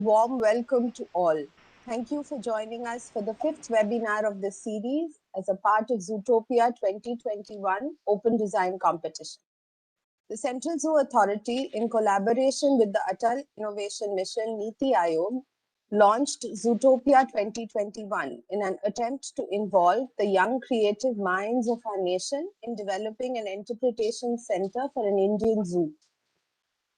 Warm welcome to all. Thank you for joining us for the fifth webinar of this series as a part of Zootopia 2021 Open Design Competition. The Central Zoo Authority, in collaboration with the Atal Innovation Mission Niti Aayog, launched Zootopia 2021 in an attempt to involve the young creative minds of our nation in developing an interpretation center for an Indian zoo.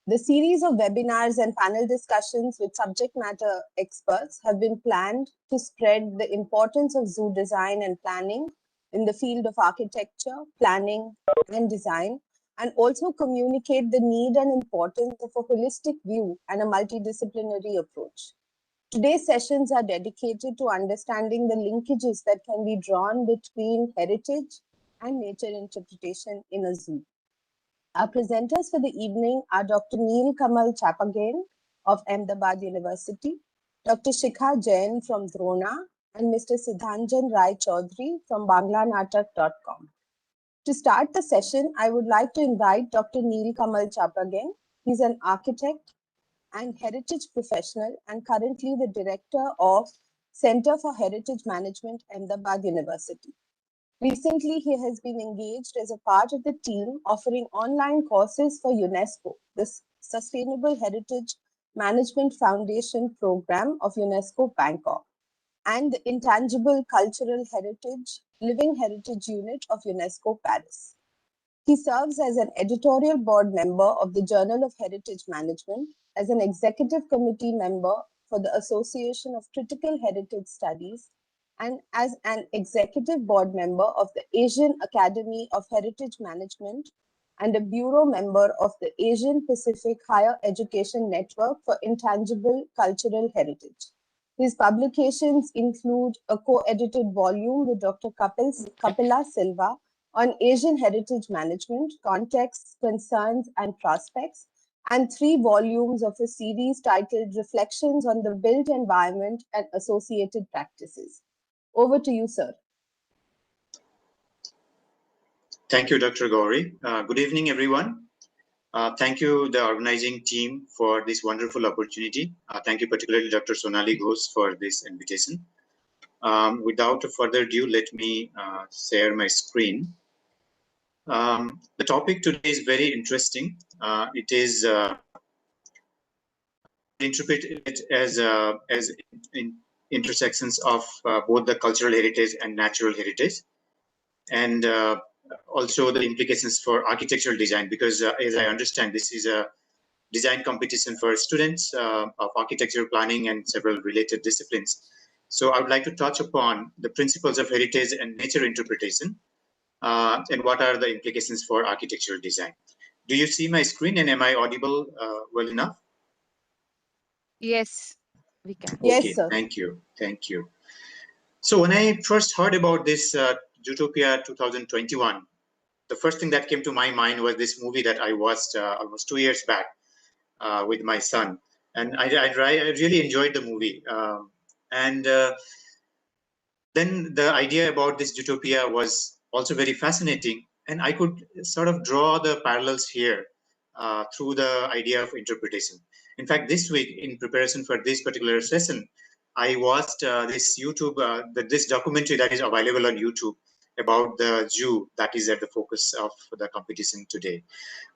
The series of webinars and panel discussions with subject matter experts have been planned to spread the importance of zoo design and planning in the field of architecture, planning, and design, and also communicate the need and importance of a holistic view and a multidisciplinary approach. Today's sessions are dedicated to understanding the linkages that can be drawn between heritage and nature interpretation in a zoo. Our presenters for the evening are Dr. Neelkamal Chapagain of Ahmedabad University, Dr. Shikha Jain from Drona, and Mr. Siddhanjan Rai Chaudhary from banglanatak.com. To start the session, I would like to invite Dr. Neelkamal Chapagain. He's an architect and heritage professional and currently the director of Center for Heritage Management, Ahmedabad University. Recently, he has been engaged as a part of the team offering online courses for UNESCO, the Sustainable Heritage Management Foundation program of UNESCO Bangkok, and the Intangible Cultural Heritage Living Heritage Unit of UNESCO Paris. He serves as an editorial board member of the Journal of Heritage Management, as an executive committee member for the Association of Critical Heritage Studies, and as an executive board member of the Asian Academy of Heritage Management and a bureau member of the Asian Pacific Higher Education Network for Intangible Cultural Heritage. His publications include a co-edited volume with Dr. Kapila Silva on Asian Heritage Management, Contexts, Concerns, and Prospects, and 3 volumes of a series titled Reflections on the Built Environment and Associated Practices. Over to you, sir. Thank you, Dr. Gauri. Good evening, everyone. Thank you, the organizing team, for this wonderful opportunity. Thank you particularly, Dr. Sonali Ghosh, for this invitation. Without further ado, let me share my screen. The topic today is very interesting. It is interpreted as intersections of both the cultural heritage and natural heritage, and also the implications for architectural design, because as I understand, this is a design competition for students of architectural planning and several related disciplines. So I would like to touch upon the principles of heritage and nature interpretation, and what are the implications for architectural design. Do you see my screen, and am I audible well enough? Yes, we can. Okay, yes, sir. Thank you. Thank you. So when I first heard about this Zootopia 2021, the first thing that came to my mind was this movie that I watched almost 2 years back with my son. And I really enjoyed the movie. Then the idea about this Zootopia was also very fascinating. And I could sort of draw the parallels here through the idea of interpretation. In fact, this week, in preparation for this particular session, I watched this this documentary that is available on YouTube about the zoo that is at the focus of the competition today.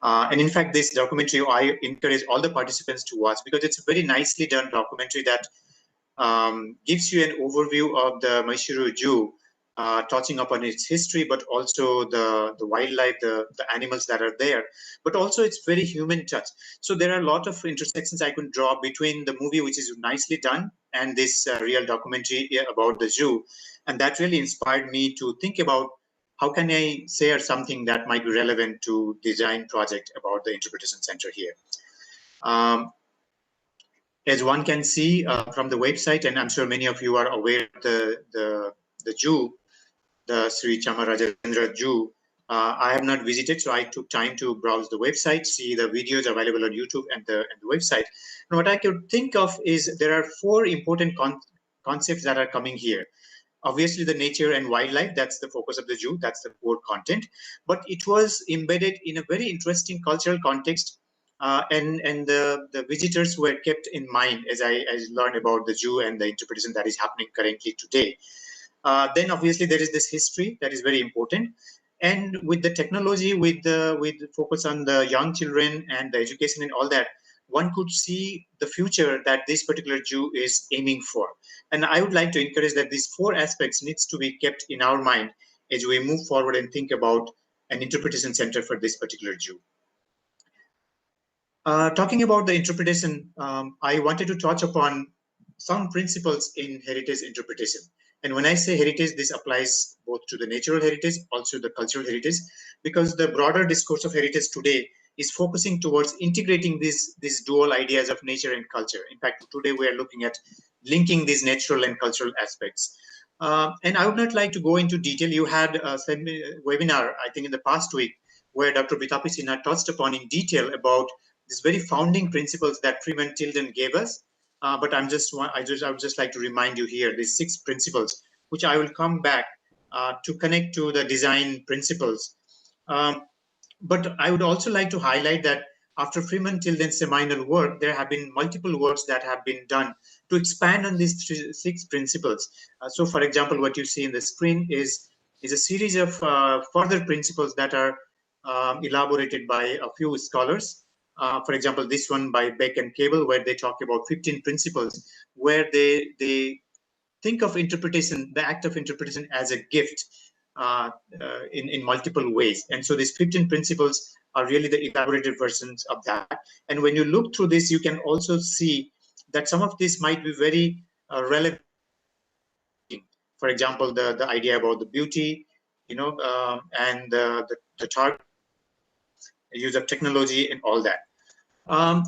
And in fact, this documentary, I encourage all the participants to watch, because it's a very nicely done documentary that gives you an overview of the Mysuru Zoo, touching upon its history, but also the wildlife, the animals that are there, but also it's very human touch. So there are a lot of intersections I could draw between the movie, which is nicely done, and this real documentary about the zoo. And that really inspired me to think about how can I share something that might be relevant to design project about the Interpretation Center here. As one can see from the website, and I'm sure many of you are aware of the zoo, the Sri Chamarajendra Zoo. I have not visited, so I took time to browse the website, see the videos available on YouTube and the website. And what I could think of is there are 4 important concepts that are coming here. Obviously, the nature and wildlife, that's the focus of the zoo, that's the core content. But it was embedded in a very interesting cultural context and the visitors were kept in mind as I learned about the zoo and the interpretation that is happening currently today. Then obviously there is this history that is very important, and with the technology, with focus on the young children and the education and all that, one could see the future that this particular zoo is aiming for. And I would like to encourage that these four aspects needs to be kept in our mind as we move forward and think about an interpretation center for this particular zoo. Talking about the interpretation, I wanted to touch upon some principles in heritage interpretation. And when I say heritage, this applies both to the natural heritage, also the cultural heritage, because the broader discourse of heritage today is focusing towards integrating these dual ideas of nature and culture. In fact, today we are looking at linking these natural and cultural aspects. And I would not like to go into detail. You had a webinar, I think, in the past week, where Dr. Bitapi Sinha touched upon in detail about these very founding principles that Freeman Tilden gave us. But I would just like to remind you here, these 6 principles, which I will come back to connect to the design principles. But I would also like to highlight that after Freeman Tilden's seminal work, there have been multiple works that have been done to expand on these 6 principles. So, for example, what you see in the screen is a series of further principles that are elaborated by a few scholars. For example, this one by Beck and Cable, where they talk about 15 principles, where they think of interpretation, the act of interpretation, as a gift in multiple ways. And so these 15 principles are really the elaborated versions of that. And when you look through this, you can also see that some of this might be very relevant. For example, the idea about the beauty, and the target, use of technology and all that.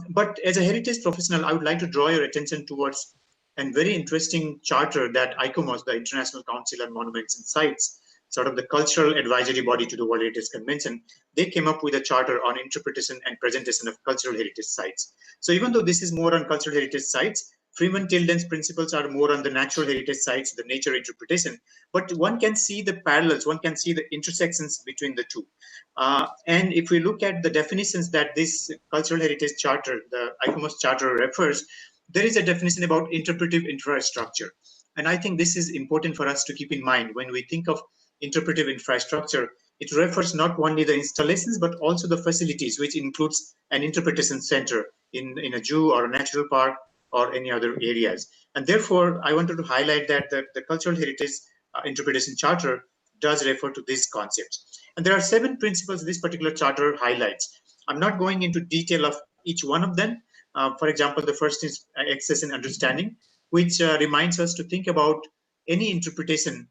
But as a heritage professional, I would like to draw your attention towards a very interesting charter that ICOMOS, the International Council on Monuments and Sites, sort of the cultural advisory body to the World Heritage Convention, they came up with a charter on interpretation and presentation of cultural heritage sites. So even though this is more on cultural heritage sites, Freeman Tilden's principles are more on the natural heritage sites, the nature interpretation, but one can see the parallels, one can see the intersections between the two. And if we look at the definitions that this cultural heritage charter, the ICOMOS charter, refers, there is a definition about interpretive infrastructure. And I think this is important for us to keep in mind when we think of interpretive infrastructure. It refers not only the installations, but also the facilities, which includes an interpretation center in a zoo or a natural park or any other areas. And therefore, I wanted to highlight that the cultural heritage interpretation charter does refer to these concepts. And there are 7 principles this particular charter highlights. I'm not going into detail of each one of them. For example, the first is access and understanding, which reminds us to think about any interpretation,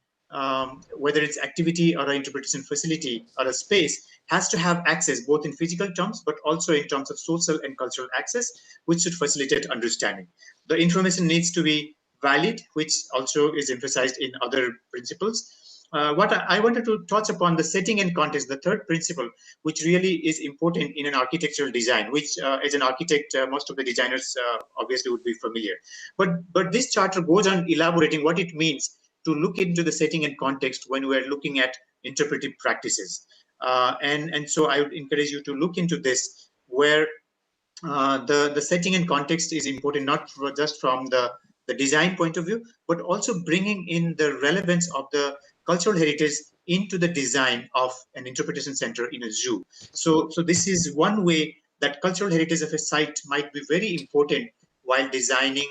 whether it's activity or an interpretation facility or a space, has to have access both in physical terms, but also in terms of social and cultural access, which should facilitate understanding. The information needs to be valid, which also is emphasized in other principles. What I wanted to touch upon the setting and context, the third principle, which really is important in an architectural design, which as an architect, most of the designers obviously would be familiar. But this charter goes on elaborating what it means to look into the setting and context when we're looking at interpretive practices. And so I would encourage you to look into this, where the setting and context is important, not just from the design point of view, but also bringing in the relevance of the cultural heritage into the design of an interpretation center in a zoo. So this is one way that cultural heritage of a site might be very important while designing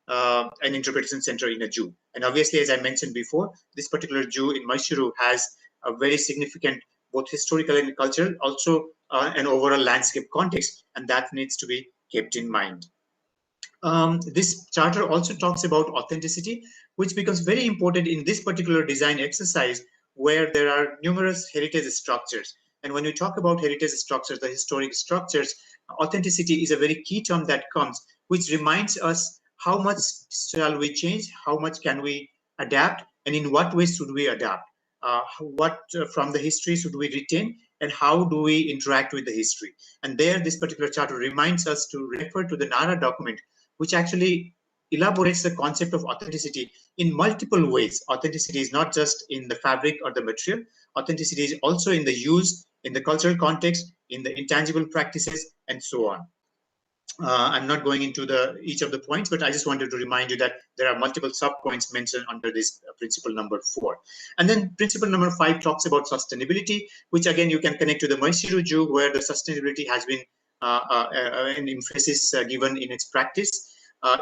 an interpretation center in a zoo. And obviously, as I mentioned before, this particular zoo in Mysuru has a very significant both historical and cultural, also an overall landscape context, and that needs to be kept in mind. This charter also talks about authenticity, which becomes very important in this particular design exercise, where there are numerous heritage structures. And when we talk about heritage structures, the historic structures, authenticity is a very key term that comes, which reminds us how much shall we change, how much can we adapt, and in what ways should we adapt. What from the history should we retain, and how do we interact with the history. And there, this particular charter reminds us to refer to the NARA document, which actually elaborates the concept of authenticity in multiple ways. Authenticity is not just in the fabric or the material. Authenticity is also in the use, in the cultural context, in the intangible practices, and so on. I'm not going into each of the points, but I just wanted to remind you that there are multiple sub-points mentioned under this principle number 4. And then principle number 5 talks about sustainability, which again you can connect to the Mysuru Zoo, where the sustainability has been an emphasis given in its practice.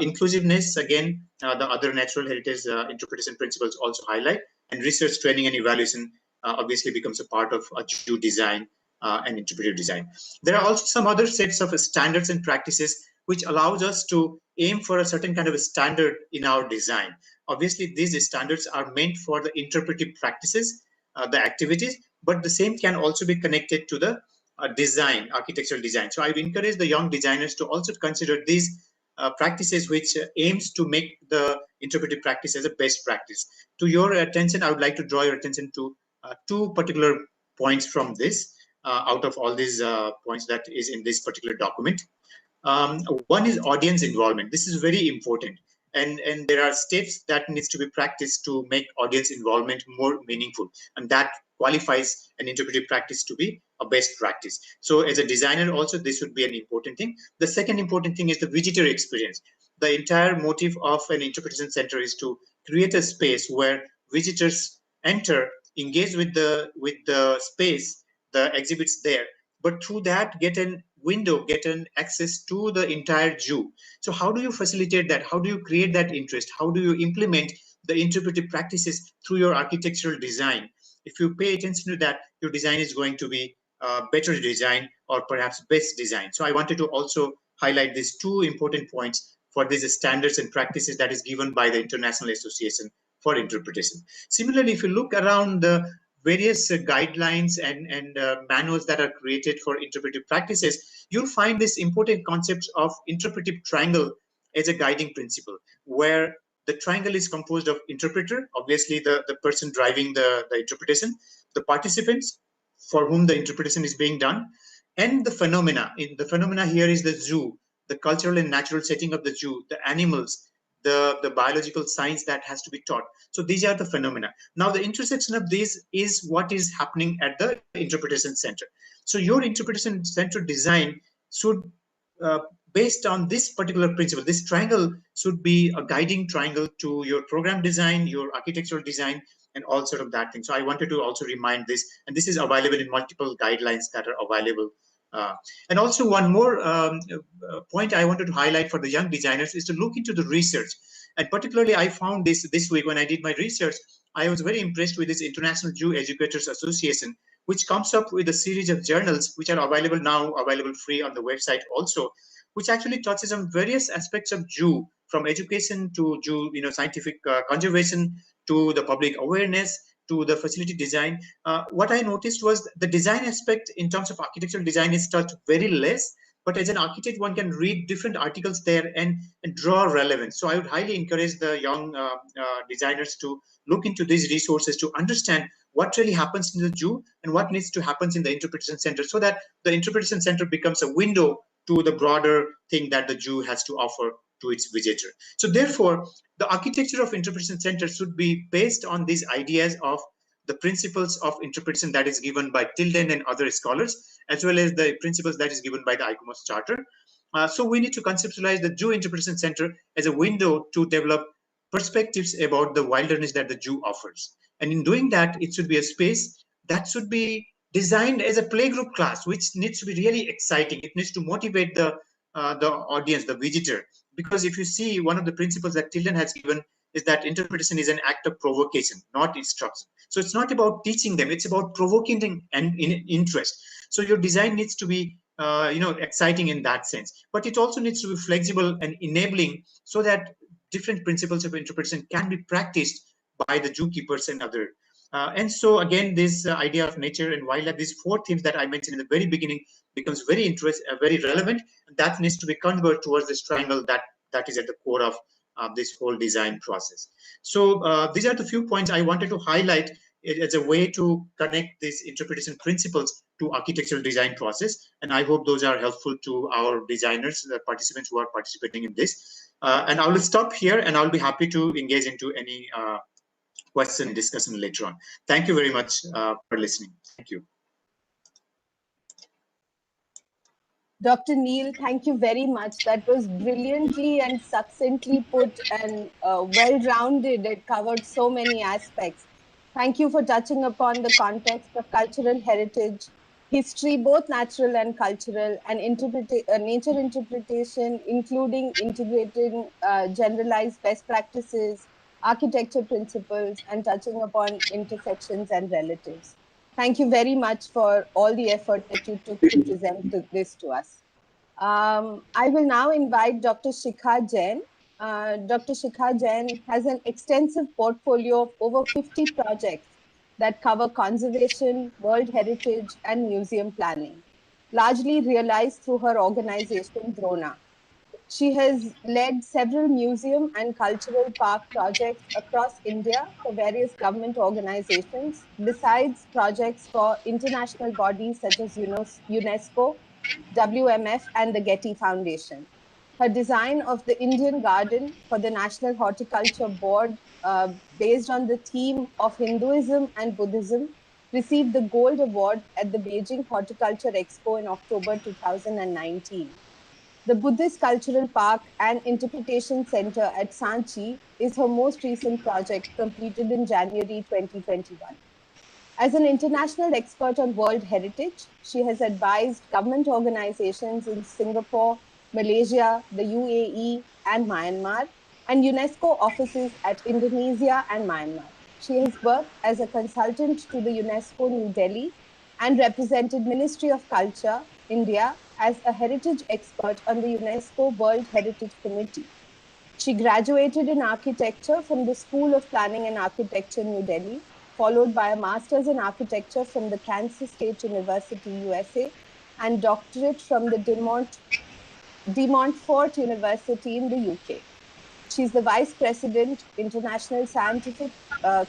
Inclusiveness, again, the other natural heritage interpretation principles also highlight, and research, training, and evaluation obviously becomes a part of a zoo design and interpretive design. There are also some other sets of standards and practices which allows us to aim for a certain kind of a standard in our design. Obviously, these standards are meant for the interpretive practices, the activities, but the same can also be connected to the design, architectural design. So I would encourage the young designers to also consider these practices which aims to make the interpretive practice as a best practice. To your attention, I would like to draw your attention to two particular points from this. Out of all these points that is in this particular document. One is audience involvement. This is very important. And there are steps that needs to be practiced to make audience involvement more meaningful. And that qualifies an interpretive practice to be a best practice. So as a designer also, this would be an important thing. The second important thing is the visitor experience. The entire motive of an interpretation center is to create a space where visitors enter, engage with the space, the exhibits there, but through that get an window, get an access to the entire zoo. So how do you facilitate that? How do you create that interest? How do you implement the interpretive practices through your architectural design? If you pay attention to that, your design is going to be better design, or perhaps best design. So I wanted to also highlight these two important points for these standards and practices that is given by the International Association for Interpretation. Similarly, if you look around the various guidelines and manuals that are created for interpretive practices, you'll find this important concept of interpretive triangle as a guiding principle, where the triangle is composed of interpreter, obviously the person driving the interpretation, the participants for whom the interpretation is being done, and the phenomena. In the phenomena here is the zoo, the cultural and natural setting of the zoo, the animals, the biological science that has to be taught. So these are the phenomena. Now the intersection of these is what is happening at the interpretation center. So your interpretation center design should, uh, based on this particular principle, this triangle should be a guiding triangle to your program design, your architectural design, and all sort of that thing. So I wanted to also remind this, and this is available in multiple guidelines that are available. And also one more point I wanted to highlight for the young designers is to look into the research. And particularly I found this week when I did my research, I was very impressed with this International Zoo Educators Association, which comes up with a series of journals which are available now, available free on the website also, which actually touches on various aspects of zoo, from education to zoo, scientific conservation, to the public awareness, to the facility design. What I noticed was the design aspect in terms of architectural design is touched very less, but as an architect, one can read different articles there and draw relevance. So I would highly encourage the young designers to look into these resources to understand what really happens in the zoo and what needs to happen in the interpretation center, so that the interpretation center becomes a window to the broader thing that the zoo has to offer to its visitor. So therefore, the architecture of interpretation center should be based on these ideas of the principles of interpretation that is given by Tilden and other scholars, as well as the principles that is given by the ICOMOS Charter. So we need to conceptualize the zoo interpretation center as a window to develop perspectives about the wilderness that the zoo offers. And in doing that, it should be a space that should be designed as a playgroup class, which needs to be really exciting. It needs to motivate the audience, the visitor. Because if you see, one of the principles that Tilden has given is that interpretation is an act of provocation, not instruction. So it's not about teaching them, it's about provoking them and interest. So your design needs to be exciting in that sense, but it also needs to be flexible and enabling, so that different principles of interpretation can be practiced by the zookeepers and other. And so again, this idea of nature and wildlife, these four themes that I mentioned in the very beginning, becomes very very relevant. And that needs to be converged towards this triangle that is at the core of this whole design process. So these are the few points I wanted to highlight as a way to connect these interpretation principles to architectural design process. And I hope those are helpful to our designers, the participants who are participating in this. And I will stop here, and I'll be happy to engage into any question discussion later on. Thank you very much for listening. Thank you. Dr. Neil, thank you very much. That was brilliantly and succinctly put and well-rounded. It covered so many aspects. Thank you for touching upon the context of cultural heritage, history, both natural and cultural, and nature interpretation, including integrating generalized best practices, architecture principles, and touching upon intersections and relatives. Thank you very much for all the effort that you took to present this to us. I will now invite Dr. Shikha Jain. Dr. Shikha Jain has an extensive portfolio of over 50 projects that cover conservation, world heritage, and museum planning, largely realized through her organization, Drona. She has led several museum and cultural park projects across India for various government organizations, besides projects for international bodies such as UNESCO, WMF, and the Getty Foundation. Her design of the Indian Garden for the National Horticulture Board, based on the theme of Hinduism and Buddhism, received the Gold Award at the Beijing Horticulture Expo in October 2019. The Buddhist Cultural Park and Interpretation Center at Sanchi is her most recent project, completed in January 2021. As an international expert on world heritage, she has advised government organizations in Singapore, Malaysia, the UAE, and Myanmar, and UNESCO offices at Indonesia and Myanmar. She has worked as a consultant to the UNESCO New Delhi and represented Ministry of Culture, India, as a heritage expert on the UNESCO World Heritage Committee. She graduated in architecture from the School of Planning and Architecture, New Delhi, followed by a master's in architecture from the Kansas State University, USA, and doctorate from the De Montfort University in the UK. She's the Vice President, International Scientific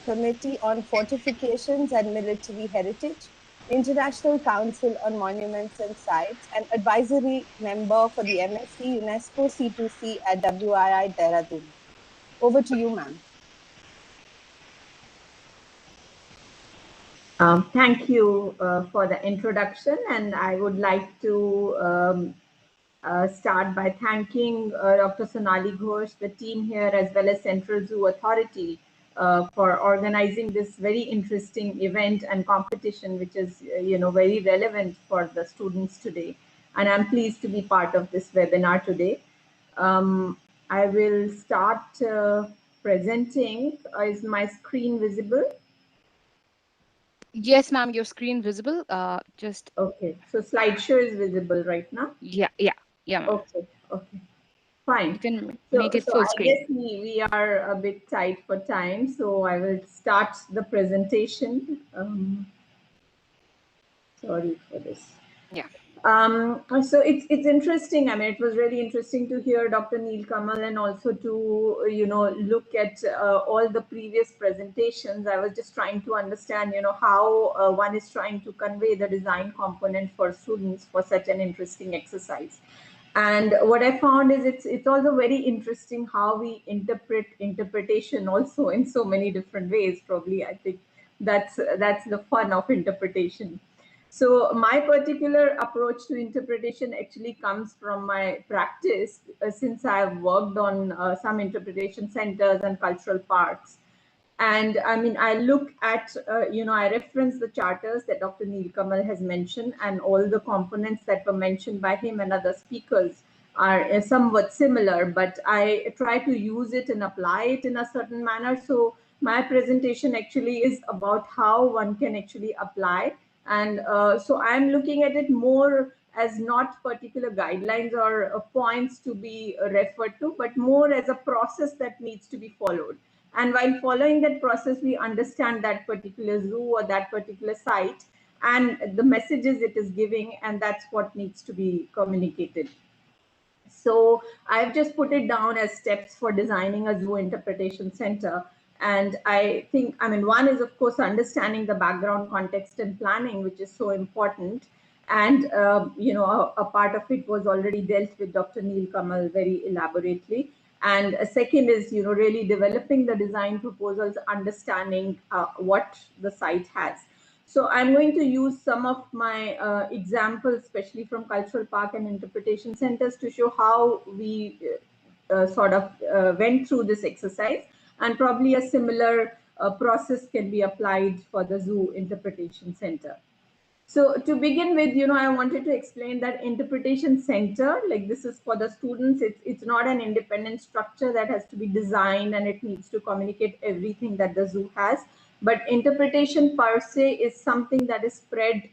Committee on Fortifications and Military Heritage, International Council on Monuments and Sites, and advisory member for the MSc UNESCO C2C at WII Dehradun. Over to you, ma'am. Thank you for the introduction, and I would like to start by thanking Dr. Sonali Ghosh, the team here, as well as Central Zoo Authority for organizing this very interesting event and competition, which is very relevant for the students today. And I'm pleased to be part of this webinar today. I will start presenting. Is my screen visible? Yes, ma'am, your screen visible. Just okay. So slideshow is visible right now. Yeah, ma'am. Okay, fine. You can So, make it full I screen. guess we are a bit tight for time, so I will start the presentation. Sorry for this. Yeah. So it's interesting. I mean, it was really interesting to hear Dr. Neil Kamal and also to look at all the previous presentations. I was just trying to understand how one is trying to convey the design component for students for such an interesting exercise. And what I found is it's also very interesting how we interpret interpretation also in so many different ways. Probably I think that's the fun of interpretation. So my particular approach to interpretation actually comes from my practice, since I've worked on some interpretation centers and cultural parks. And I mean, I look at, I reference the charters that Dr. Neil Kamal has mentioned, and all the components that were mentioned by him and other speakers are somewhat similar, but I try to use it and apply it in a certain manner. So my presentation actually is about how one can actually apply. And so I'm looking at it more as not particular guidelines or points to be referred to, but more as a process that needs to be followed. And while following that process, we understand that particular zoo or that particular site and the messages it is giving, and that's what needs to be communicated. So I've just put it down as steps for designing a zoo interpretation center. And I think, I mean, one is, of course, understanding the background context and planning, which is so important. And, a part of it was already dealt with Dr. Neil Kamal very elaborately. And a second is, really developing the design proposals, understanding what the site has. So I'm going to use some of my examples, especially from Cultural Park and Interpretation Centers, to show how we went through this exercise, and probably a similar process can be applied for the Zoo Interpretation Center. So to begin with, I wanted to explain that interpretation center, like this is for the students, it's not an independent structure that has to be designed and it needs to communicate everything that the zoo has. But interpretation per se is something that is spread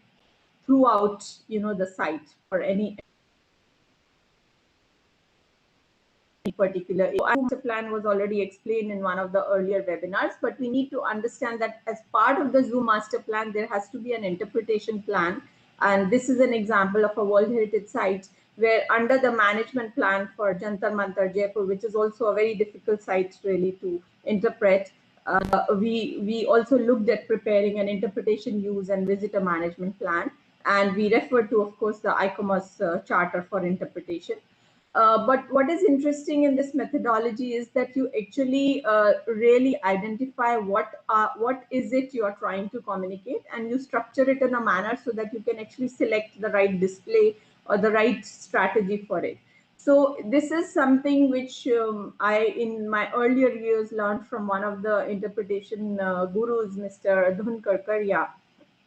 throughout, the site for any particular master plan was already explained in one of the earlier webinars, but we need to understand that as part of the zoo master plan, there has to be an interpretation plan. And this is an example of a World Heritage Site where under the management plan for Jantar Manta, Jaipur, which is also a very difficult site really to interpret, we also looked at preparing an interpretation use and visitor management plan. And we referred to, of course, the ICOMOS Charter for Interpretation. But what is interesting in this methodology is that you actually really identify what is it you are trying to communicate, and you structure it in a manner so that you can actually select the right display or the right strategy for it. So this is something which I, in my earlier years, learned from one of the interpretation gurus, Mr. Dhun Karkaria,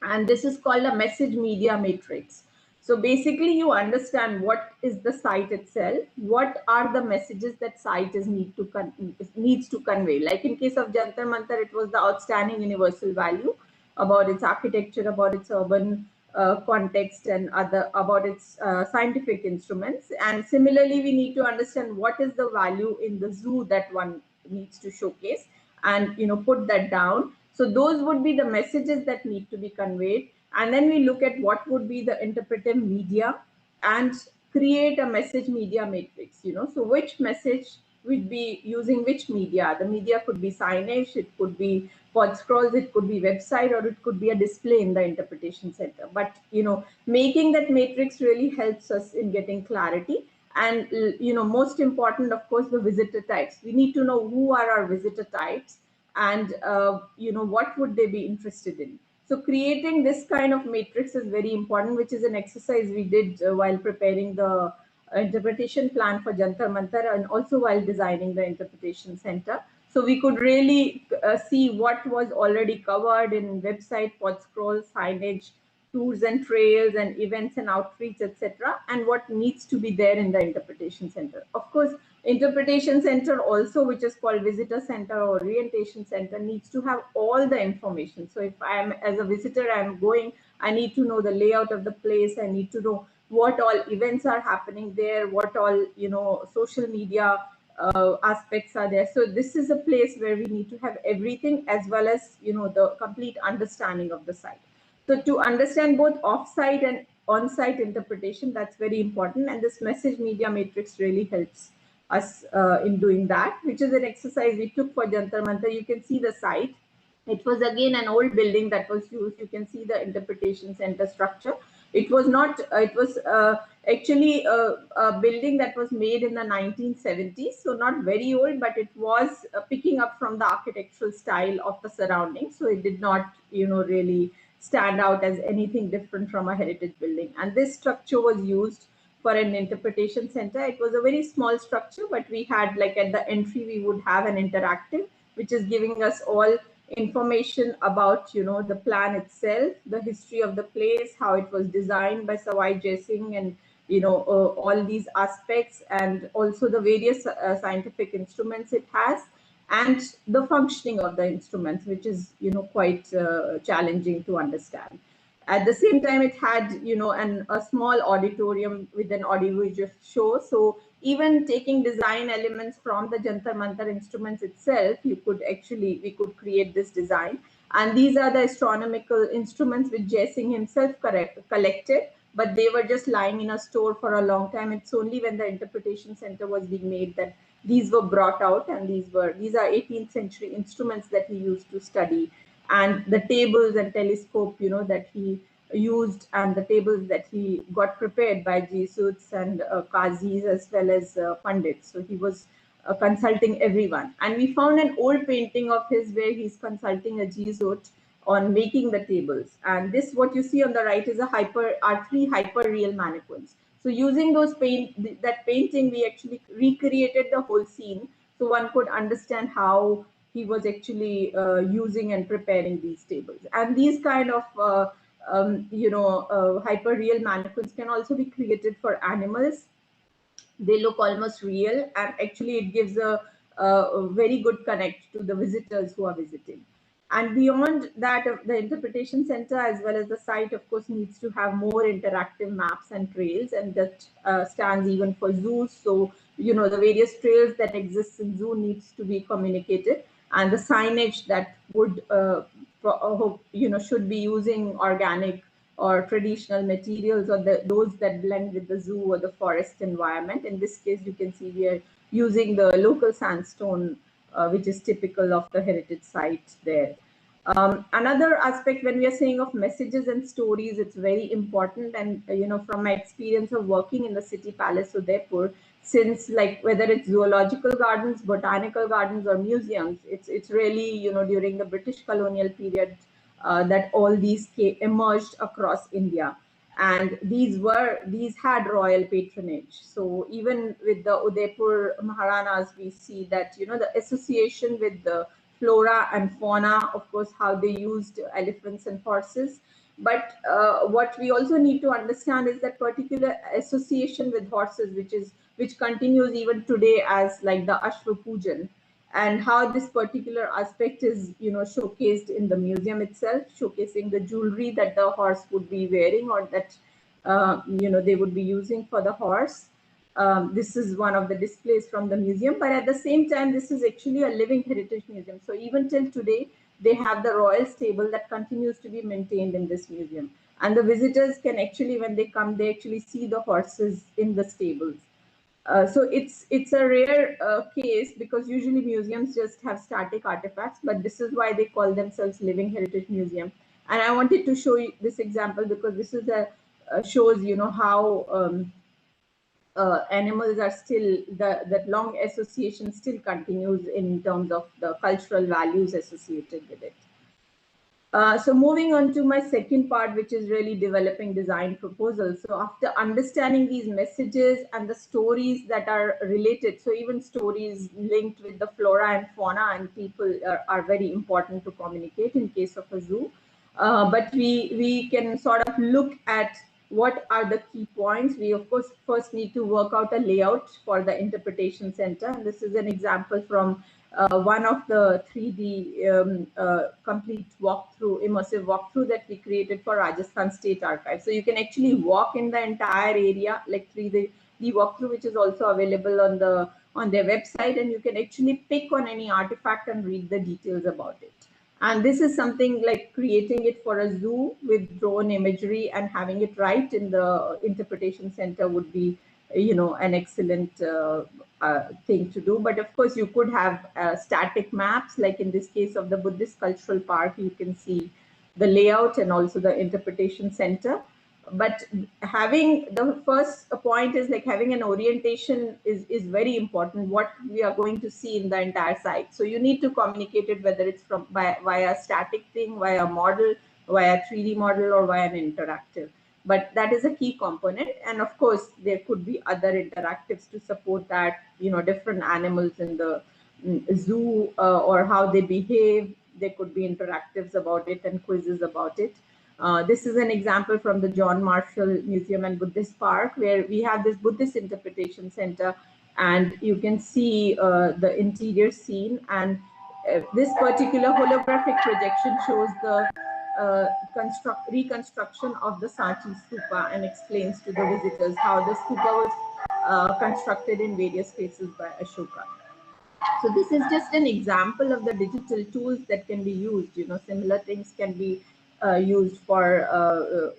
and this is called a message media matrix. So basically you understand what is the site itself, what are the messages that site needs to convey. Like in case of Jantar Mantar, it was the outstanding universal value about its architecture, about its urban context, and about its scientific instruments. And similarly, we need to understand what is the value in the zoo that one needs to showcase, and put that down. So those would be the messages that need to be conveyed. And then we look at what would be the interpretive media and create a message media matrix, so which message would be using which media. The media could be signage, it could be pod scrolls, it could be website, or it could be a display in the interpretation center. But making that matrix really helps us in getting clarity. And most important, of course, the visitor types. We need to know who are our visitor types, and what would they be interested in. So creating this kind of matrix is very important, which is an exercise we did while preparing the interpretation plan for Jantar Mantar, and also while designing the interpretation center. So we could really see what was already covered in website, pod scroll, signage, tours and trails, and events and outreach, etc., and what needs to be there in the interpretation center. Of course, interpretation center also, which is called visitor center or orientation center, needs to have all the information. So if I am, as a visitor, I am going, I need to know the layout of the place, I need to know what all events are happening there, what all social media aspects are there. So this is a place where we need to have everything, as well as the complete understanding of the site. So to understand both off-site and on-site interpretation, that's very important, and this message media matrix really helps us in doing that, which is an exercise we took for Jantar Mantar. You can see the site. It was again an old building that was used. You can see the interpretation center structure. It was not, it was actually a building that was made in the 1970s, so not very old, but it was picking up from the architectural style of the surroundings. So it did not, really stand out as anything different from a heritage building. And this structure was used for an interpretation center. It was a very small structure, but we had, like, at the entry, we would have an interactive, which is giving us all information about, the plan itself, the history of the place, how it was designed by Sawai Jai Singh, and, all these aspects, and also the various scientific instruments it has, and the functioning of the instruments, which is quite challenging to understand. At the same time, it had a small auditorium with an audiovisual show. So even taking design elements from the Jantar Mantar instruments itself, we could create this design. And these are the astronomical instruments which Jai Singh himself collected, but they were just lying in a store for a long time. It's only when the interpretation center was being made that these were brought out, and these are 18th century instruments that he used to study, and the tables and telescope that he used, and the tables that he got prepared by Jesuits and Qazis, as well as Pandits. So he was consulting everyone. And we found an old painting of his where he's consulting a Jesuit on making the tables. And this, what you see on the right, is are three hyper real mannequins. So using that painting, we actually recreated the whole scene, so one could understand how he was actually using and preparing these tables. And these kind of hyper real mannequins can also be created for animals. They look almost real, and actually it gives a very good connect to the visitors who are visiting. And beyond that, the interpretation center as well as the site, of course, needs to have more interactive maps and trails, and that stands even for zoos. So the various trails that exist in zoo needs to be communicated, and the signage that would should be using organic or traditional materials, or those that blend with the zoo or the forest environment. In this case, you can see we are using the local sandstone, which is typical of the heritage site there. Another aspect, when we are saying of messages and stories, it's very important. And from my experience of working in the city palace Udaipur, since like whether it's zoological gardens, botanical gardens, or museums, it's really during the British colonial period that all these emerged across India, and these had royal patronage. So even with the Udaipur Maharanas, we see that the association with the flora and fauna, of course, how they used elephants and horses. But what we also need to understand is that particular association with horses, which continues even today as like the Ashwa Pujan, and how this particular aspect is showcased in the museum itself, showcasing the jewelry that the horse would be wearing, or that they would be using for the horse. This is one of the displays from the museum, but at the same time, this is actually a living heritage museum. So even till today, they have the royal stable that continues to be maintained in this museum. And the visitors can actually, when they come, they actually see the horses in the stables. So it's a rare case, because usually museums just have static artifacts, but this is why they call themselves Living Heritage Museum. And I wanted to show you this example because this is shows how animals are still, that long association still continues in terms of the cultural values associated with it. So moving on to my second part, which is really developing design proposals. So after understanding these messages and the stories that are related, so even stories linked with the flora and fauna and people are very important to communicate in case of a zoo. But we can sort of look at what are the key points. We, of course, first need to work out a layout for the interpretation center. And this is an example from one of the 3D complete walkthrough, immersive walkthrough that we created for Rajasthan State Archive. So you can actually walk in the entire area, like 3D walkthrough, which is also available on their website, and you can actually pick on any artifact and read the details about it. And this is something like creating it for a zoo with drone imagery and having it right in the interpretation center would be, an excellent thing to do. But of course, you could have static maps, like in this case of the Buddhist Cultural Park, you can see the layout and also the interpretation center. But having the first point is like having an orientation is very important, what we are going to see in the entire site. So you need to communicate it, whether it's via a static thing, via a model, via 3D model, or via an interactive. But that is a key component. And of course, there could be other interactives to support that, different animals in the zoo or how they behave. There could be interactives about it and quizzes about it. This is an example from the John Marshall Museum and Buddhist Park, where we have this Buddhist interpretation center, and you can see the interior scene. And this particular holographic projection shows the reconstruction of the Sanchi stupa and explains to the visitors how the stupa was constructed in various phases by Ashoka. So this is just an example of the digital tools that can be used. Similar things can be used for,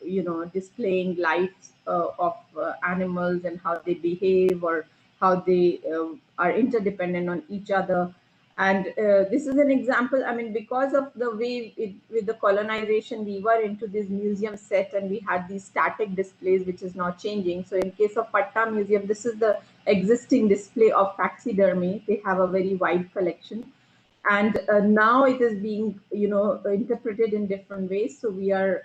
displaying lives of animals and how they behave, or how they are interdependent on each other. And this is an example, I mean, because of the way with the colonization, we were into this museum set and we had these static displays, which is now changing. So in case of Patna Museum, this is the existing display of taxidermy. They have a very wide collection. And now it is being, interpreted in different ways. So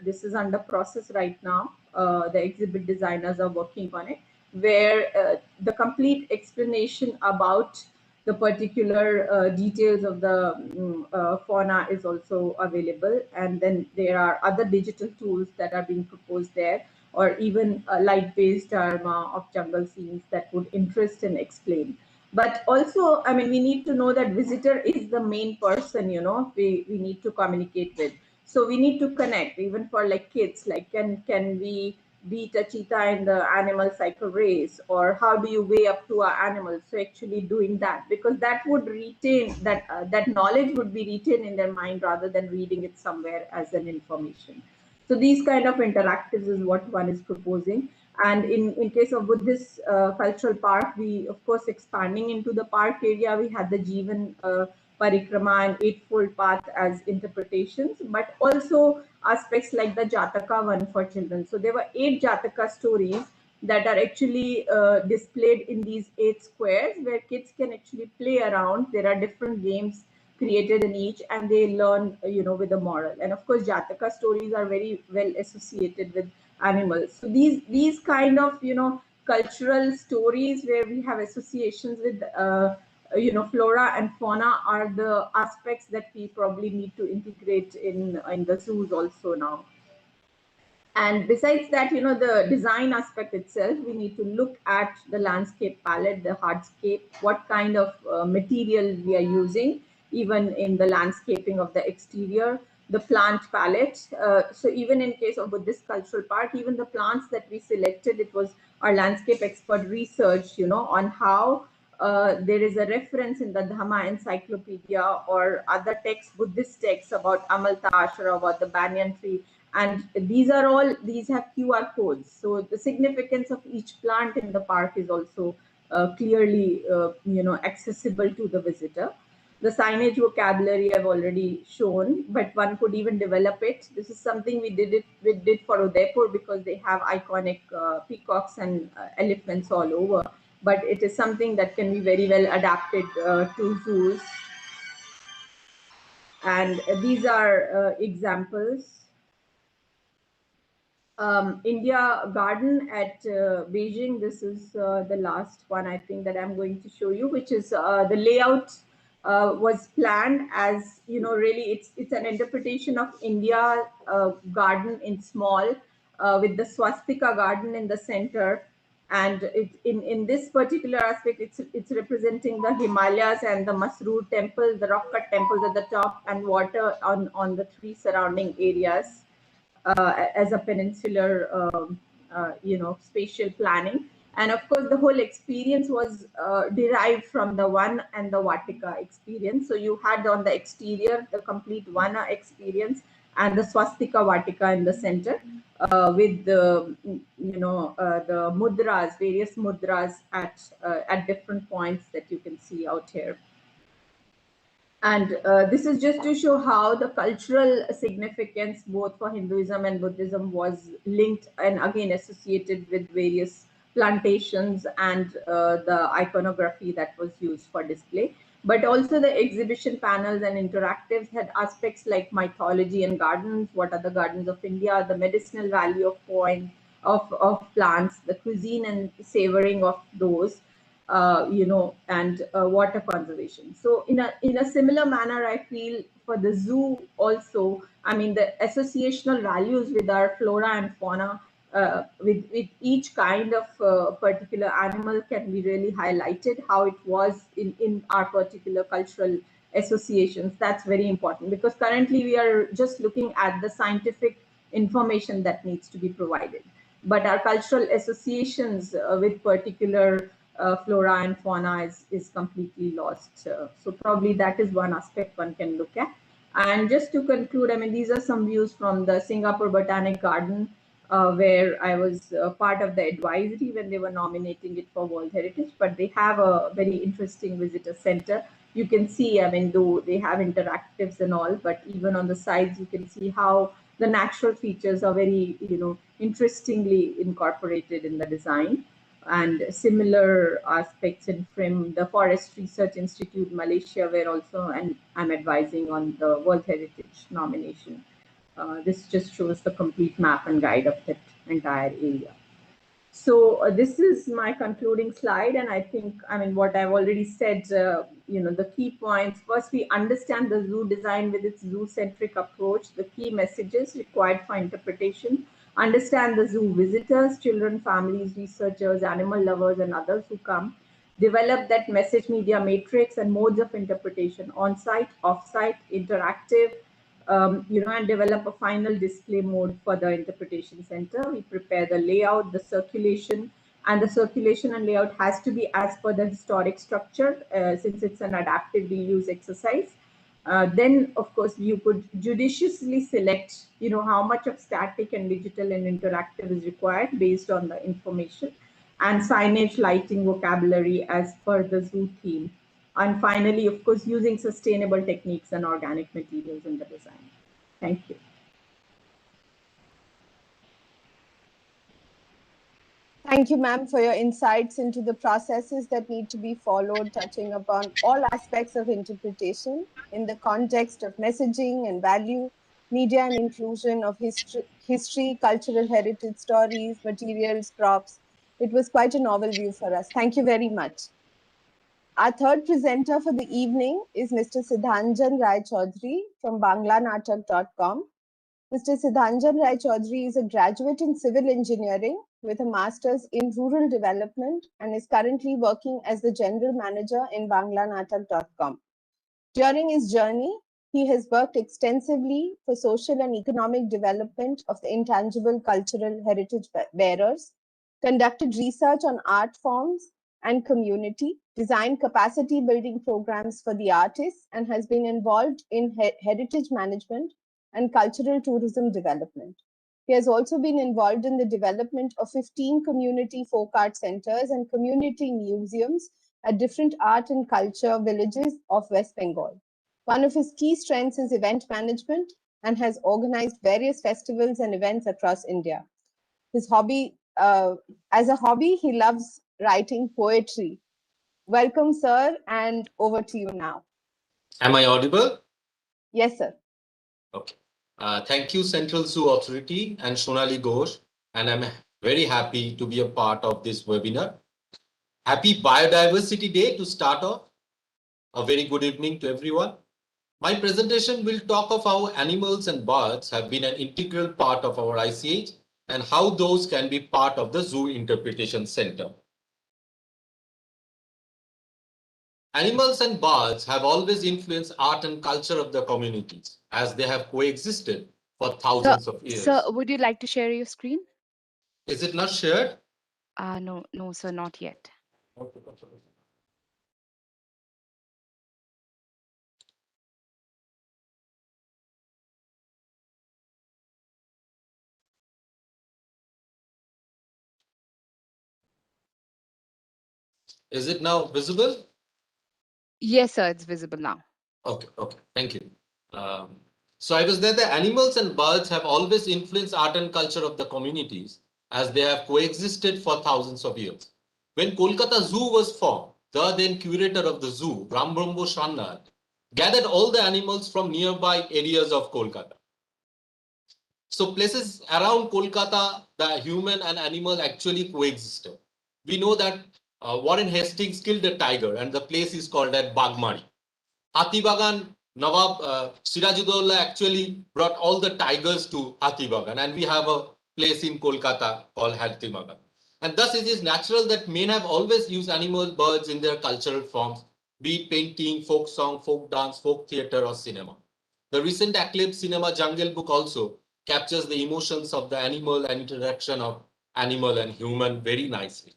this is under process right now. The exhibit designers are working on it, where the complete explanation about the particular details of the fauna is also available. And then there are other digital tools that are being proposed there, or even a light-based diorama of jungle scenes that would interest and explain. But also, I mean, we need to know that visitor is the main person, we need to communicate with. So we need to connect, even for like kids, like can we beat a cheetah in the animal cycle race, or how do you weigh up to our animals? So actually doing that, because that would retain that knowledge would be retained in their mind rather than reading it somewhere as an information. So these kind of interactives is what one is proposing. And in case of Buddhist cultural park, we of course expanding into the park area, we had the Jivan Parikrama and Eightfold Path as interpretations, but also aspects like the Jataka one for children. So there were 8 Jataka stories that are actually displayed in these 8 squares, where kids can actually play around. There are different games created in each, and they learn, with a moral. And of course, Jataka stories are very well associated with animals. So these kind of, cultural stories where we have associations with flora and fauna are the aspects that we probably need to integrate in the zoos also now. And besides that, the design aspect itself, we need to look at the landscape palette, the hardscape, what kind of material we are using, even in the landscaping of the exterior, the plant palette. So even in case of Buddhist cultural park, even the plants that we selected, it was our landscape expert research, on how there is a reference in the Dhamma encyclopedia or other texts, Buddhist texts about Amaltash or about the banyan tree. And these have QR codes. So the significance of each plant in the park is also clearly, accessible to the visitor. The signage vocabulary I've already shown, but one could even develop it. This is something we did for Udaipur, because they have iconic peacocks and elephants all over. But it is something that can be very well adapted to zoos. And these are examples. India Garden at Beijing. This is the last one I think that I'm going to show you, which is the layout was planned as, really it's an interpretation of India garden in small, with the swastika garden in the center. And in this particular aspect, it's representing the Himalayas and the Masroor temple, the rock cut temples at the top, and water on the 3 surrounding areas. As a peninsular, spatial planning. And of course, the whole experience was derived from the Vana and the Vatika experience. So you had on the exterior, the complete Vana experience, and the Swastika Vatika in the center, with the, the mudras, various mudras at different points that you can see out here. And this is just to show how the cultural significance, both for Hinduism and Buddhism, was linked and again associated with various plantations and the iconography that was used for display. But also the exhibition panels and interactives had aspects like mythology and gardens. What are the gardens of India? The medicinal value of plants, the cuisine and savoring of those. And water conservation. So in a similar manner, I feel for the zoo also, I mean, the associational values with our flora and fauna, with each kind of particular animal can be really highlighted, how it was in our particular cultural associations. That's very important, because currently we are just looking at the scientific information that needs to be provided. But our cultural associations with particular flora and fauna is completely lost. So probably that is one aspect one can look at. And just to conclude, I mean, these are some views from the Singapore Botanic Garden, where I was part of the advisory when they were nominating it for World Heritage. But they have a very interesting visitor center. You can see, I mean, though they have interactives and all, but even on the sides, you can see how the natural features are very, interestingly incorporated in the design. And similar aspects from the Forest Research Institute, Malaysia, where also and I'm advising on the World Heritage nomination. This just shows the complete map and guide of that entire area. So this is my concluding slide, and I think, I mean, what I've already said, the key points. First, we understand the zoo design with its zoo-centric approach, the key messages required for interpretation, understand the zoo visitors, children, families, researchers, animal lovers, and others who come, develop that message media matrix and modes of interpretation, on-site, off-site, interactive, and develop a final display mode for the interpretation center. We prepare the layout, the circulation, and the circulation and layout has to be as per the historic structure, since it's an adaptive reuse exercise. Then, of course, you could judiciously select, how much of static and digital and interactive is required based on the information, and signage, lighting, vocabulary as per the zoo theme. And finally, of course, using sustainable techniques and organic materials in the design. Thank you. Thank you, ma'am, for your insights into the processes that need to be followed, touching upon all aspects of interpretation in the context of messaging and value, media and inclusion of history, cultural heritage stories, materials, props. It was quite a novel view for us. Thank you very much. Our third presenter for the evening is Mr. Siddhanjan Rai Chaudhary from banglanatak.com. Mr. Siddhanjan Rai Chaudhary is a graduate in civil engineering with a master's in rural development and is currently working as the general manager in banglanatak.com. During his journey, he has worked extensively for social and economic development of the intangible cultural heritage bearers, conducted research on art forms and community, designed capacity building programs for the artists, and has been involved in heritage management and cultural tourism development. He has also been involved in the development of 15 community folk art centers and community museums at different art and culture villages of West Bengal. One of his key strengths is event management and has organized various festivals and events across India. His hobby, as a hobby, he loves writing poetry. Welcome, sir, and over to you now. Am I audible? Yes, sir. Okay. Thank you, Central Zoo Authority and Sonali Ghosh, and I'm very happy to be a part of this webinar. Happy Biodiversity Day to start off. A very good evening to everyone. My presentation will talk of how animals and birds have been an integral part of our ICH and how those can be part of the Zoo Interpretation Center. Animals and birds have always influenced art and culture of the communities as they have coexisted for thousands of years. Sir, would you like to share your screen? Is it not shared? No, sir, not yet. Okay. Is it now visible? Yes, sir, it's visible now. Okay, thank you. So I was there. The animals and birds have always influenced art and culture of the communities as they have coexisted for thousands of years. When Kolkata Zoo was formed, the then curator of the zoo, Rambrombo Shannar, gathered all the animals from nearby areas of Kolkata. So places around Kolkata, the human and animal actually coexisted. We know that Warren Hastings killed a tiger and the place is called at Bagmari. Hathibagan, Nawab Sirajuddaulah actually brought all the tigers to Hathibagan, and we have a place in Kolkata called Hathibagan. And thus it is natural that men have always used animal birds in their cultural forms, be it painting, folk song, folk dance, folk theatre or cinema. The recent acclaimed cinema Jungle Book also captures the emotions of the animal and interaction of animal and human very nicely.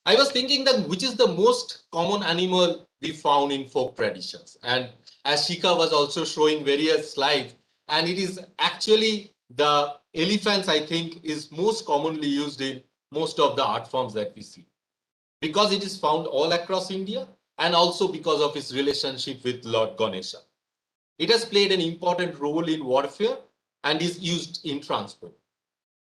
I was thinking that which is the most common animal we found in folk traditions. And as Shikha was also showing various slides, and it is actually the elephants, I think, is most commonly used in most of the art forms that we see. Because it is found all across India and also because of its relationship with Lord Ganesha. It has played an important role in warfare and is used in transport.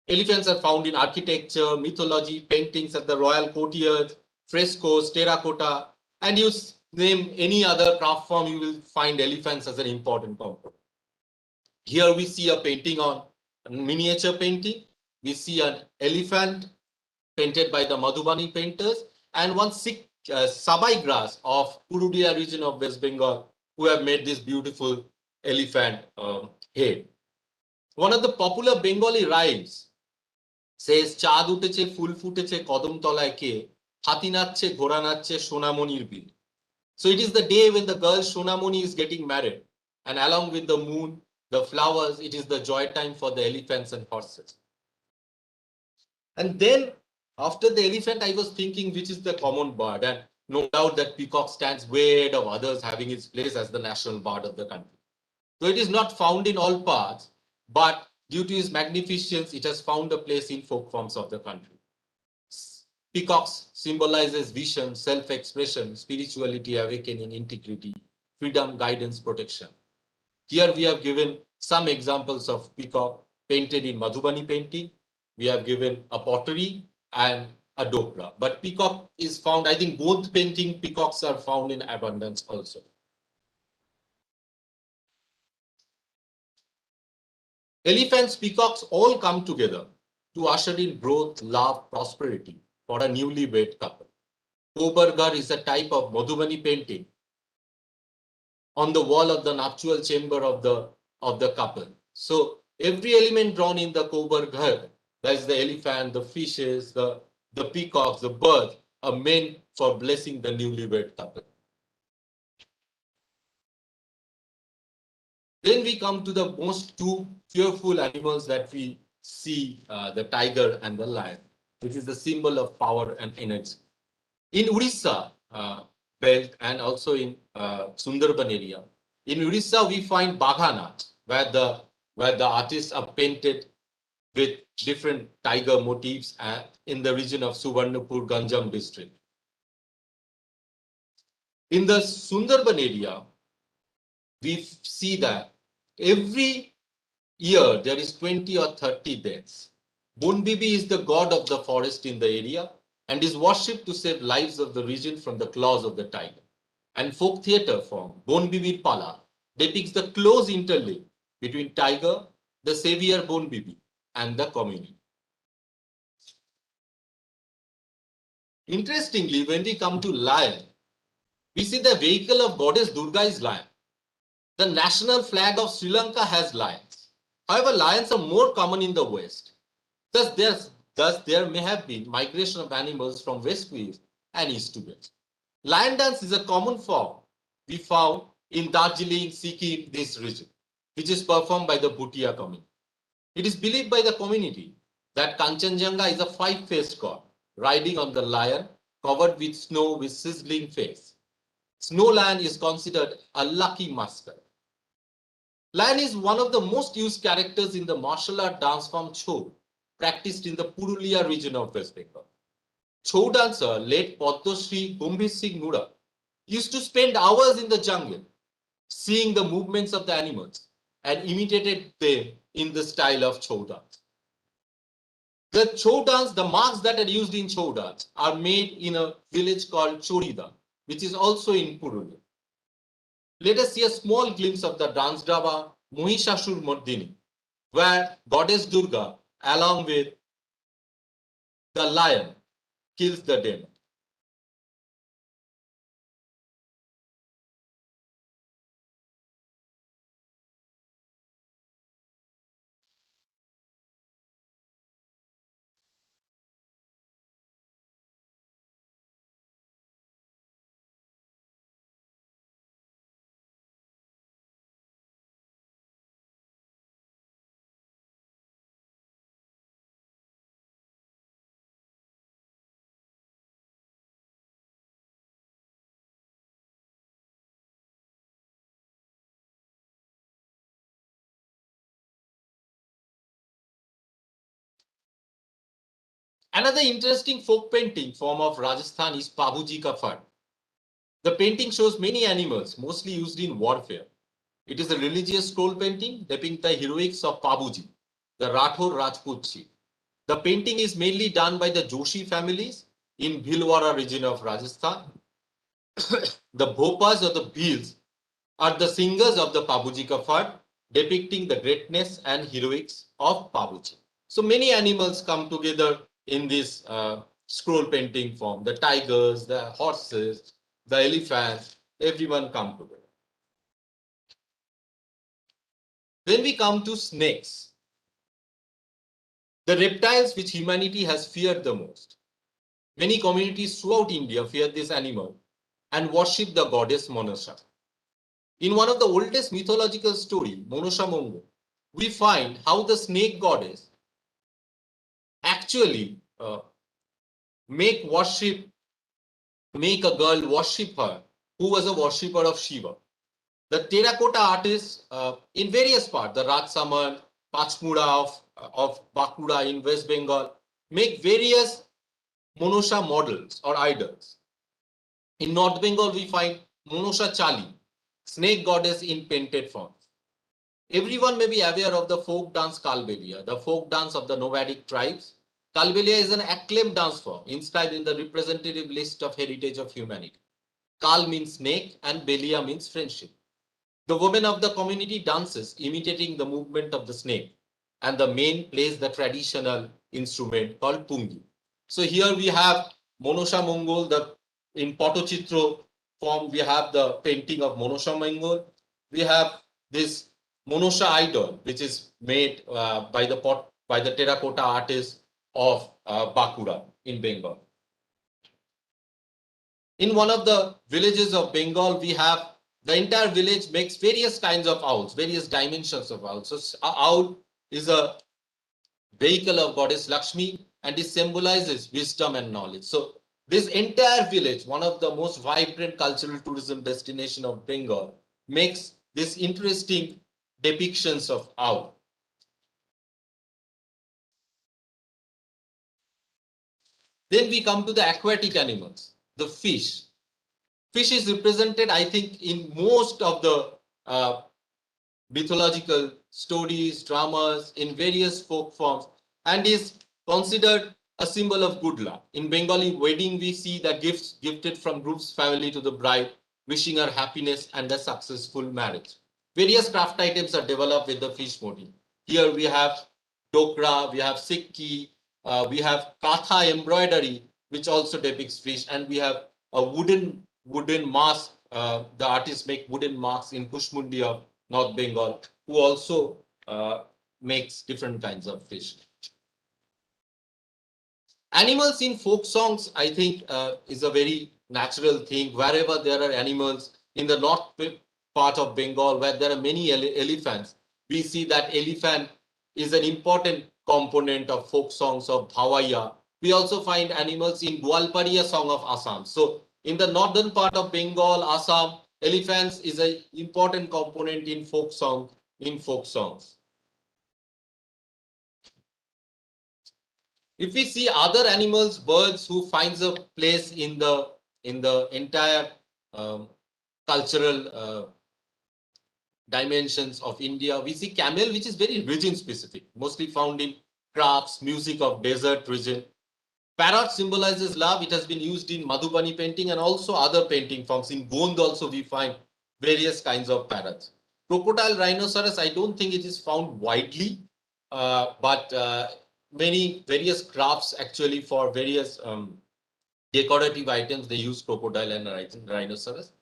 Elephants are found in architecture, mythology, paintings at the royal courtyards, frescoes, terracotta, and you name any other craft form, you will find elephants as an important component. Here we see a painting on miniature painting. We see an elephant painted by the Madhubani painters and one Sabai grass of Purulia region of West Bengal who have made this beautiful elephant head. One of the popular Bengali rhymes says, চাঁদ উঠেছে ফুল ফুটেছে কদম তলায় কে হাতি নাচছে ঘোড়া নাচছে সোনামণির বিল. So it is the day when the girl Sonamoni is getting married, and along with the moon, the flowers, it is the joy time for the elephants and horses. And then after the elephant, I was thinking which is the common bird, and no doubt that peacock stands way ahead of others, having its place as the national bird of the country. So it is not found in all parts, but due to its magnificence, it has found a place in folk forms of the country. Peacocks symbolizes vision, self-expression, spirituality, awakening, integrity, freedom, guidance, protection. Here we have given some examples of peacock painted in Madhubani painting. We have given a pottery and a dopra. But peacock is found, I think both painting peacocks are found in abundance also. Elephants, peacocks all come together to usher in growth, love, prosperity for a newly wed couple. Kobargar is a type of Madhubani painting on the wall of the nuptial chamber of the couple. So every element drawn in the Kobargar, that's the elephant, the fishes, the peacocks, the birds, are meant for blessing the newly wed couple. Then we come to the most two fearful animals that we see, the tiger and the lion, which is the symbol of power and energy. In Orissa belt and also in Sundarban area, in Orissa we find Baghana, where the artists are painted with different tiger motifs in the region of Suvarnapur, Ganjam district. In the Sundarban area, we see that every year there is 20 or 30 deaths. Bonbibi is the god of the forest in the area and is worshipped to save lives of the region from the claws of the tiger. And folk theatre form, Bonbibir Pala, depicts the close interlink between tiger, the savior Bonbibi, and the community. Interestingly, when we come to lion, we see the vehicle of goddess Durga is lion. The national flag of Sri Lanka has lions. However, lions are more common in the West. Thus, there may have been migration of animals from west to east and east to west. Lion dance is a common form we found in Darjeeling, Sikkim, this region, which is performed by the Bhutia community. It is believed by the community that Kanchenjunga is a five-faced god riding on the lion covered with snow with sizzling face. Snow lion is considered a lucky master. Lion is one of the most used characters in the martial art dance form Chou, practiced in the Purulia region of West Bengal. Chou dancer, late Padmashri Gambhir Singh Nura, used to spend hours in the jungle, seeing the movements of the animals and imitated them in the style of Chou dance. The Chou dance, the marks that are used in Chou dance are made in a village called Chorida, which is also in Purulia. Let us see a small glimpse of the dance drama Mohishashur Mardini, where goddess Durga, along with the lion, kills the demon. Another interesting folk painting form of Rajasthan is Pavuji Kapha. The painting shows many animals, mostly used in warfare. It is a religious scroll painting depicting the heroics of Pavuji, the Rathore Rajput chief. The painting is mainly done by the Joshi families in Bhilwara region of Rajasthan. The Bhopas or the Bhils are the singers of the Pavuji Kapha, depicting the greatness and heroics of Pavuji. So many animals come together in this scroll painting form. The tigers, the horses, the elephants, everyone come together. Then we come to snakes, the reptiles which humanity has feared the most. Many communities throughout India fear this animal and worship the goddess Monasha. In one of the oldest mythological stories, Monosha Mongo, we find how the snake goddess actually make a girl worship her who was a worshipper of Shiva. The terracotta artists in various parts, the Rajsamand, Pachmura of Bankura in West Bengal, make various Monosha models or idols. In North Bengal, we find Monosha Chali, snake goddess in painted form. Everyone may be aware of the folk dance Kalbelia, the folk dance of the nomadic tribes. Kalbelia is an acclaimed dance form inscribed in the representative list of heritage of humanity. Kal means snake and Belia means friendship. The women of the community dances imitating the movement of the snake, and the men plays the traditional instrument called pungi. So here we have Monosha Mongol, in Potochitro form we have the painting of Monosha Mongol. We have this Monosha idol, which is made by the terracotta artists of Bakura in Bengal. In one of the villages of Bengal, we have the entire village makes various kinds of owls, various dimensions of owls. So owl is a vehicle of goddess Lakshmi and it symbolizes wisdom and knowledge. So this entire village, one of the most vibrant cultural tourism destination of Bengal, makes this interesting depictions of owl. Then we come to the aquatic animals, the fish. Fish is represented, I think, in most of the mythological stories, dramas, in various folk forms, and is considered a symbol of good luck. In Bengali wedding, we see the gifts gifted from groom's family to the bride, wishing her happiness and a successful marriage. Various craft items are developed with the fish motif. Here we have dokra, we have sikki, we have katha embroidery, which also depicts fish, and we have a wooden mask. The artists make wooden masks in Pushmundi of North Bengal, who also makes different kinds of fish. Animals in folk songs, I think, is a very natural thing. Wherever there are animals in the north part of Bengal, where there are many elephants, we see that elephant is an important component of folk songs of Bhawaiya. We also find animals in Gwalparia song of Assam. So in the northern part of Bengal, Assam, elephants is an important component in folk songs. If we see other animals, birds who finds a place in the entire cultural dimensions of India, we see camel, which is very region specific, mostly found in crafts, music of desert region. Parrot symbolizes love. It has been used in Madhubani painting and also other painting forms. In Gond also we find various kinds of parrots. Crocodile rhinoceros, I don't think it is found widely, but various crafts actually for various decorative items, they use crocodile and rhinoceros.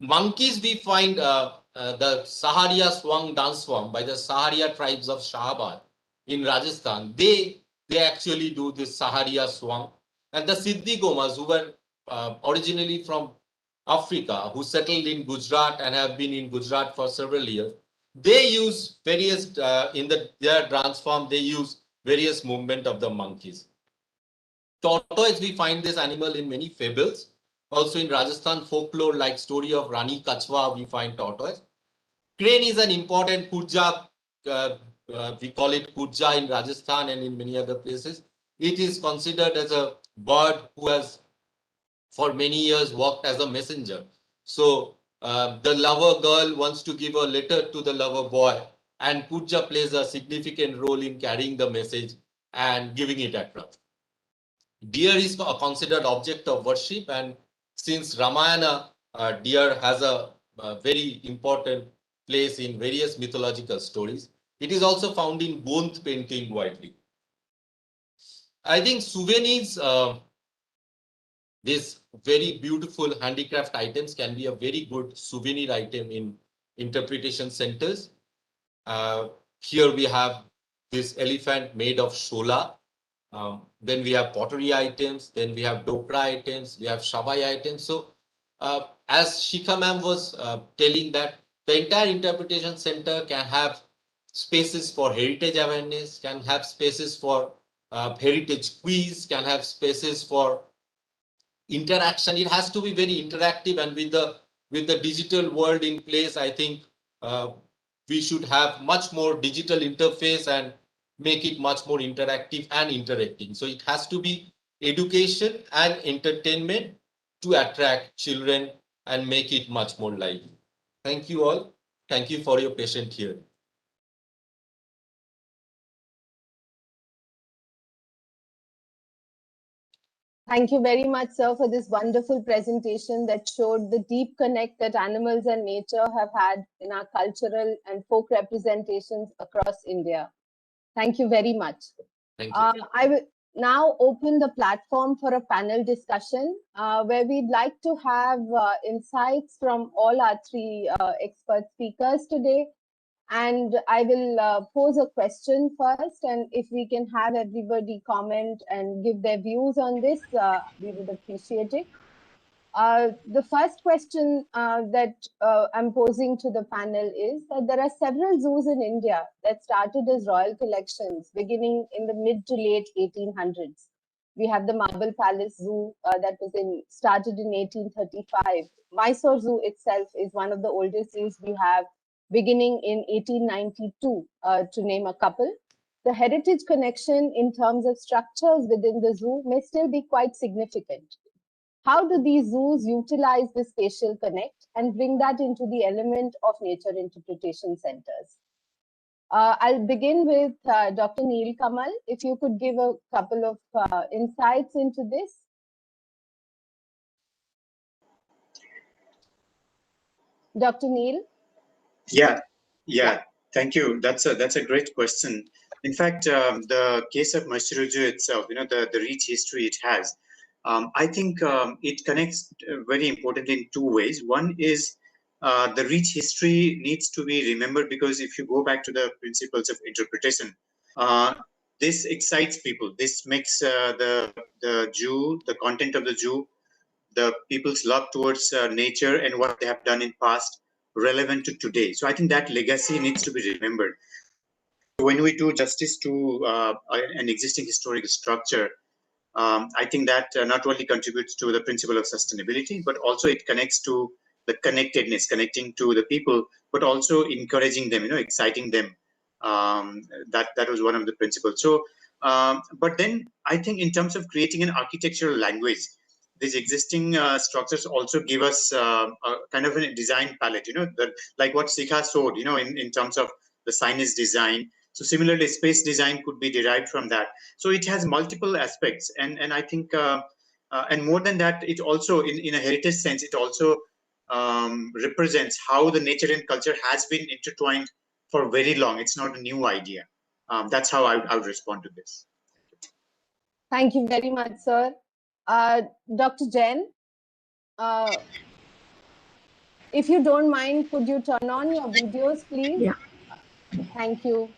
Monkeys, we find the Saharia Swang dance form by the Saharia tribes of Shahabad in Rajasthan. They actually do this Saharia Swang. And the Siddhi Gomas, who were originally from Africa, who settled in Gujarat and have been in Gujarat for several years, they use various, their dance form, they use various movement of the monkeys. Tortoise, we find this animal in many fables. Also in Rajasthan folklore, like story of Rani Kachwa, we find tortoise. Crane is an important puja. We call it puja in Rajasthan and in many other places. It is considered as a bird who has for many years worked as a messenger. So the lover girl wants to give a letter to the lover boy, and puja plays a significant role in carrying the message. and giving it a crown. Deer is a considered object of worship, and since Ramayana, deer has a very important place in various mythological stories. It is also found in bone painting widely. I think souvenirs, these very beautiful handicraft items can be a very good souvenir item in interpretation centers. Here we have this elephant made of shola. Then we have pottery items. Then we have dokra items. We have shavai items. So as Shikha ma'am was telling that the entire interpretation center can have spaces for heritage awareness, can have spaces for heritage quiz, can have spaces for interaction. It has to be very interactive, and with the digital world in place, I think we should have much more digital interface and make it much more interactive and interacting. So it has to be education and entertainment to attract children and make it much more lively. Thank you all. Thank you for your patient hearing. Thank you very much, sir, for this wonderful presentation that showed the deep connect that animals and nature have had in our cultural and folk representations across India. Thank you very much. Thank you. I will now open the platform for a panel discussion where we'd like to have insights from all our three expert speakers today. And I will pose a question first, and if we can have everybody comment and give their views on this, we would appreciate it. The first question that I'm posing to the panel is that there are several zoos in India that started as royal collections beginning in the mid to late 1800s. We have the Marble Palace Zoo that was started in 1835. Mysore Zoo itself is one of the oldest zoos we have, beginning in 1892, to name a couple. The heritage connection in terms of structures within the zoo may still be quite significant. How do these zoos utilize the spatial connect and bring that into the element of nature interpretation centers? I'll begin with Dr. Neel Kamal. If you could give a couple of insights into this. Dr. Neel? Yeah. Thank you. That's a great question. In fact, the case of Mysuru Zoo itself, the rich history it has, I think it connects very importantly in two ways. One is the rich history needs to be remembered, because if you go back to the principles of interpretation, this excites people. This makes the zoo, the content of the zoo, the people's love towards nature and what they have done in past relevant to today. So I think that legacy needs to be remembered. When we do justice to an existing historical structure, I think that not only contributes to the principle of sustainability, but also it connects to the connectedness, connecting to the people, but also encouraging them, exciting them. That was one of the principles. So, but then I think in terms of creating an architectural language, these existing structures also give us a kind of a design palette, like what Shikha showed, in terms of the signage design. So similarly, space design could be derived from that. So it has multiple aspects, and I think, and more than that, it also, in a heritage sense, it also represents how the nature and culture has been intertwined for very long. It's not a new idea. That's how I would respond to this. Thank you very much, sir. Dr. Jain, if you don't mind, could you turn on your videos, please? Yeah. Thank you.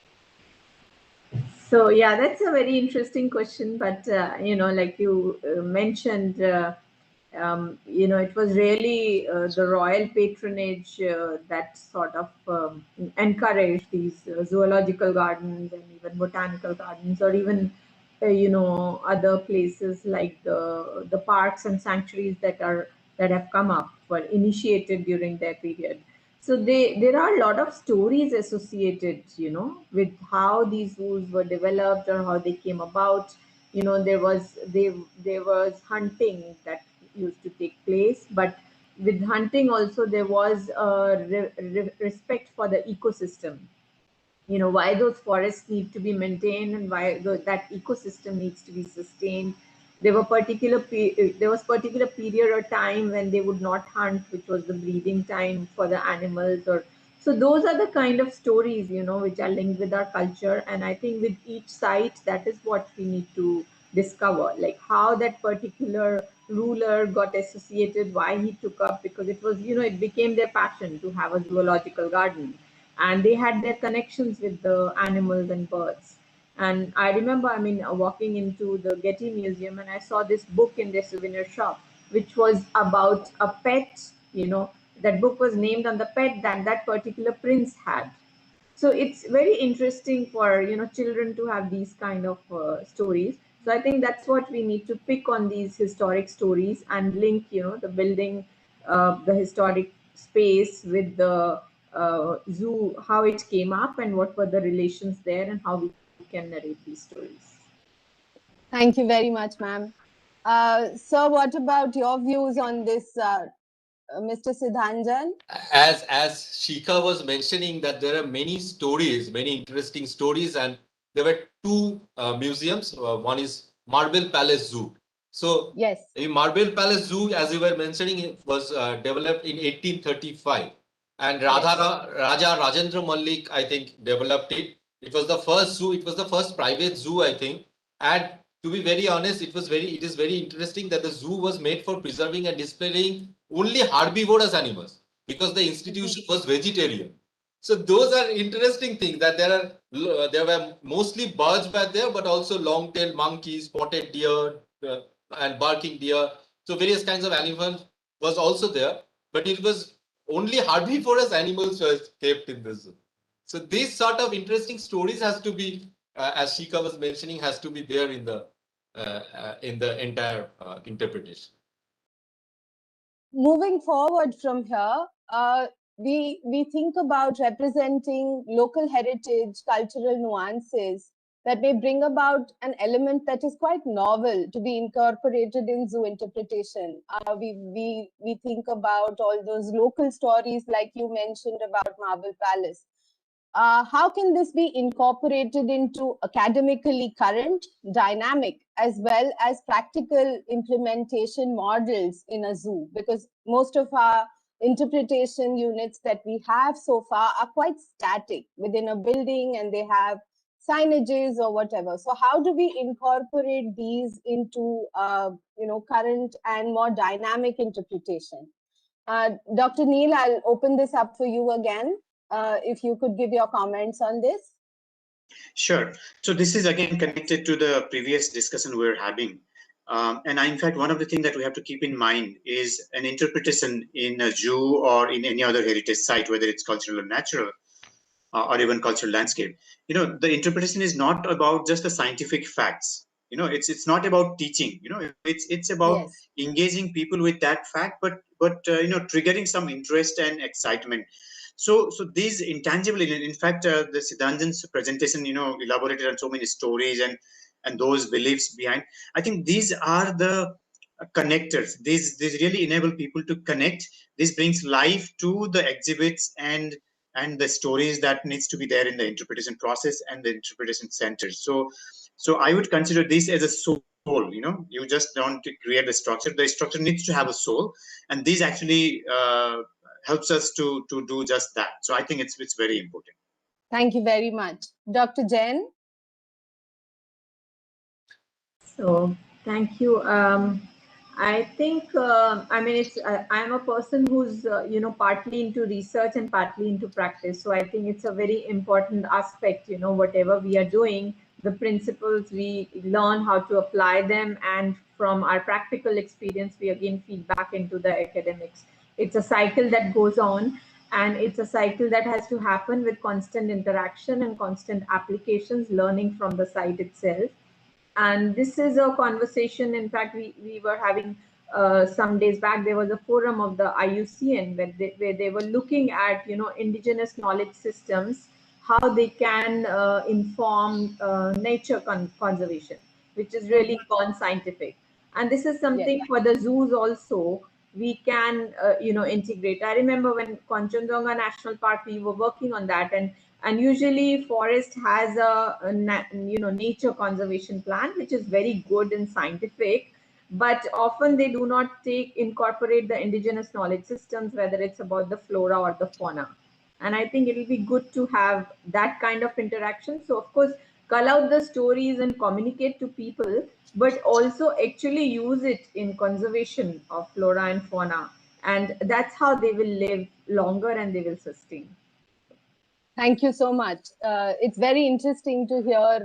So yeah, that's a very interesting question. But like you mentioned, it was really the royal patronage that sort of encouraged these zoological gardens and even botanical gardens, or even other places like the parks and sanctuaries that have come up, were initiated during their period. So there are a lot of stories associated, with how these zoos were developed or how they came about. There was hunting that used to take place, but with hunting also there was a respect for the ecosystem. why those forests need to be maintained and why that ecosystem needs to be sustained. There was particular period or time when they would not hunt, which was the breeding time for the animals. Or so those are the kind of stories which are linked with our culture. And I think with each site, that is what we need to discover, like how that particular ruler got associated, why he took up, because it was it became their passion to have a zoological garden, and they had their connections with the animals and birds. And I remember, walking into the Getty Museum, and I saw this book in their souvenir shop, which was about a pet. That book was named on the pet that that particular prince had. So it's very interesting for children to have these kind of stories. So I think that's what we need to pick on, these historic stories, and link the building, the historic space with the zoo, how it came up and what were the relations there, and how we can narrate these stories. Thank you very much, ma'am. Sir, what about your views on this, Mr. Sidhanjan? As Shikha was mentioning, that there are many stories, many interesting stories, and there were two museums. One is Marble Palace Zoo. So Yes, the Marble Palace Zoo, as you were mentioning, it was developed in 1835, and Raja Rajendra Malik, I think, developed it. It was the first zoo. It was the first private zoo, I think. And to be very honest, it is very interesting that the zoo was made for preserving and displaying only herbivorous animals, because the institution was vegetarian. So those are interesting things, that there were mostly birds back there, but also long-tailed monkeys, spotted deer, and barking deer. So various kinds of animals was also there, but it was only herbivorous animals were kept in the zoo. So these sort of interesting stories has to be, as Shikha was mentioning, has to be there in the entire interpretation. moving forward from here, we think about representing local heritage, cultural nuances that may bring about an element that is quite novel to be incorporated in zoo interpretation. We think about all those local stories, like you mentioned about Marble Palace. How can this be incorporated into academically current, dynamic, as well as practical implementation models in a zoo? Because most of our interpretation units that we have so far are quite static within a building, and they have signages or whatever. So how do we incorporate these into current and more dynamic interpretation? Dr. Neil, I'll open this up for you again. If you could give your comments on this. Sure. So this is again connected to the previous discussion we were having. In fact, one of the things that we have to keep in mind is an interpretation in a zoo or in any other heritage site, whether it's cultural or natural, or even cultural landscape. The interpretation is not about just the scientific facts. It's not about teaching. It's about engaging people with that fact, but triggering some interest and excitement. So these intangible, in fact, the Sidhanjan's presentation, elaborated on so many stories and those beliefs behind. I think these are the connectors. These really enable people to connect. This brings life to the exhibits and the stories that needs to be there in the interpretation process and the interpretation center. So I would consider this as a soul. You just don't create the structure. The structure needs to have a soul, and this actually helps us to do just that. So I think it's very important. Thank you very much. Dr. Jain? So thank you. I think I'm a person who's partly into research and partly into practice. So I think it's a very important aspect. Whatever we are doing, the principles, we learn how to apply them, and from our practical experience, we again feed back into the academics. It's a cycle that goes on, and it's a cycle that has to happen with constant interaction and constant applications, learning from the site itself. And this is a conversation, in fact, we were having some days back, there was a forum of the IUCN where they were looking at, indigenous knowledge systems, how they can inform nature conservation, which is really gone scientific. And this is something for the zoos also, we can integrate. I remember when Kanchenjunga National Park, we were working on that, and usually forest has a nature conservation plan, which is very good and scientific, but often they do not incorporate the indigenous knowledge systems, whether it's about the flora or the fauna. And I think it'll be good to have that kind of interaction. So of course, cull out the stories and communicate to people, but also actually use it in conservation of flora and fauna. And that's how they will live longer and they will sustain. Thank you so much. It's very interesting to hear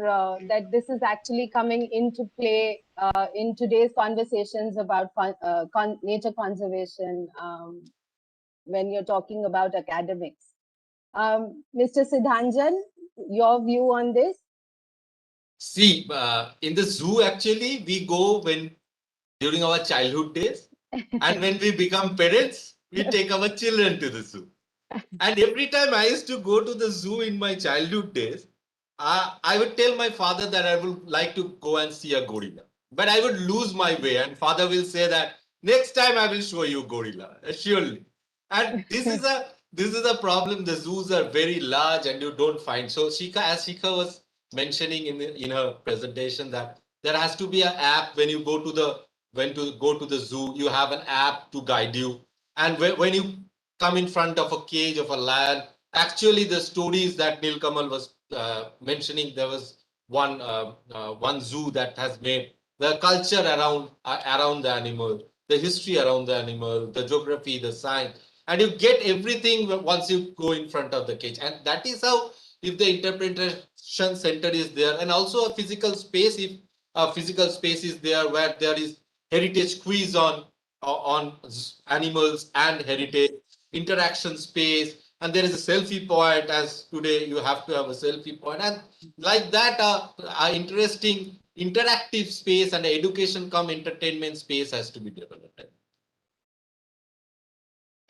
that this is actually coming into play in today's conversations about nature conservation when you're talking about academics. Mr. Siddhanjan, your view on this? See, in the zoo, actually, we go during our childhood days, and when we become parents, we take our children to the zoo. And every time I used to go to the zoo in my childhood days, I would tell my father that I would like to go and see a gorilla. But I would lose my way, and father will say that next time I will show you gorilla, surely. And this is a problem. The zoos are very large, and you don't find. So as Shikha was mentioning in her presentation, that there has to be an app when you go to the zoo. You have an app to guide you, and when you come in front of a cage of a lion. Actually, the stories that Nilkamal was mentioning, there was one zoo that has made the culture around the animal, the history around the animal, the geography, the science, and you get everything once you go in front of the cage. And that is how, if the interpretation center is there, and also a physical space, if a physical space is there where there is heritage quiz on animals and heritage, interaction space, and there is a selfie point, as today you have to have a selfie point, and like that interesting interactive space and education come entertainment space has to be developed.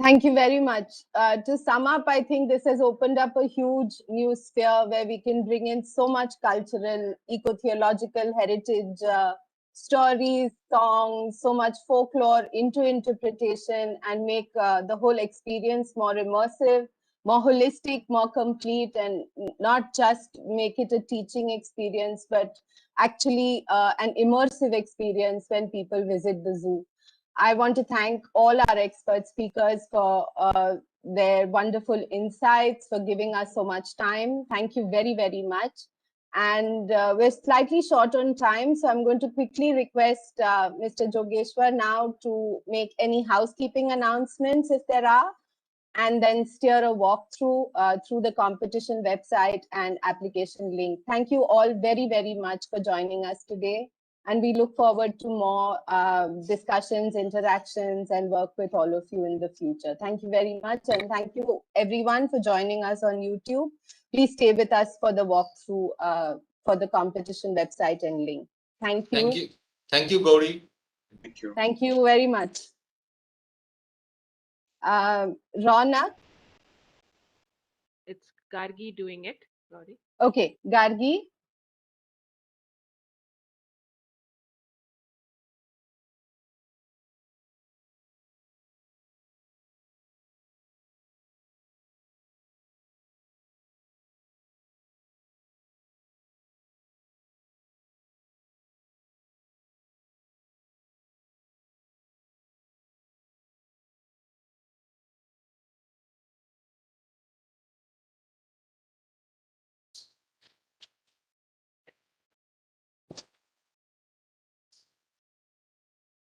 Thank you very much. To sum up, I think this has opened up a huge new sphere where we can bring in so much cultural, eco-theological heritage, stories, songs, so much folklore into interpretation, and make the whole experience more immersive, more holistic, more complete, and not just make it a teaching experience, but actually an immersive experience when people visit the zoo. I want to thank all our expert speakers for their wonderful insights, for giving us so much time. Thank you very, very much. And we're slightly short on time, so I'm going to quickly request Mr. Jogeshwar now to make any housekeeping announcements if there are, and then steer a walkthrough through the competition website and application link. Thank you all very, very much for joining us today. And we look forward to more discussions, interactions, and work with all of you in the future. Thank you very much. And thank you everyone for joining us on YouTube. Please stay with us for the walkthrough for the competition website and link. Thank you. Thank you. Thank you, Gauri. Thank you. Thank you very much. Ronak? It's Gargi doing it, Gauri. Okay, Gargi.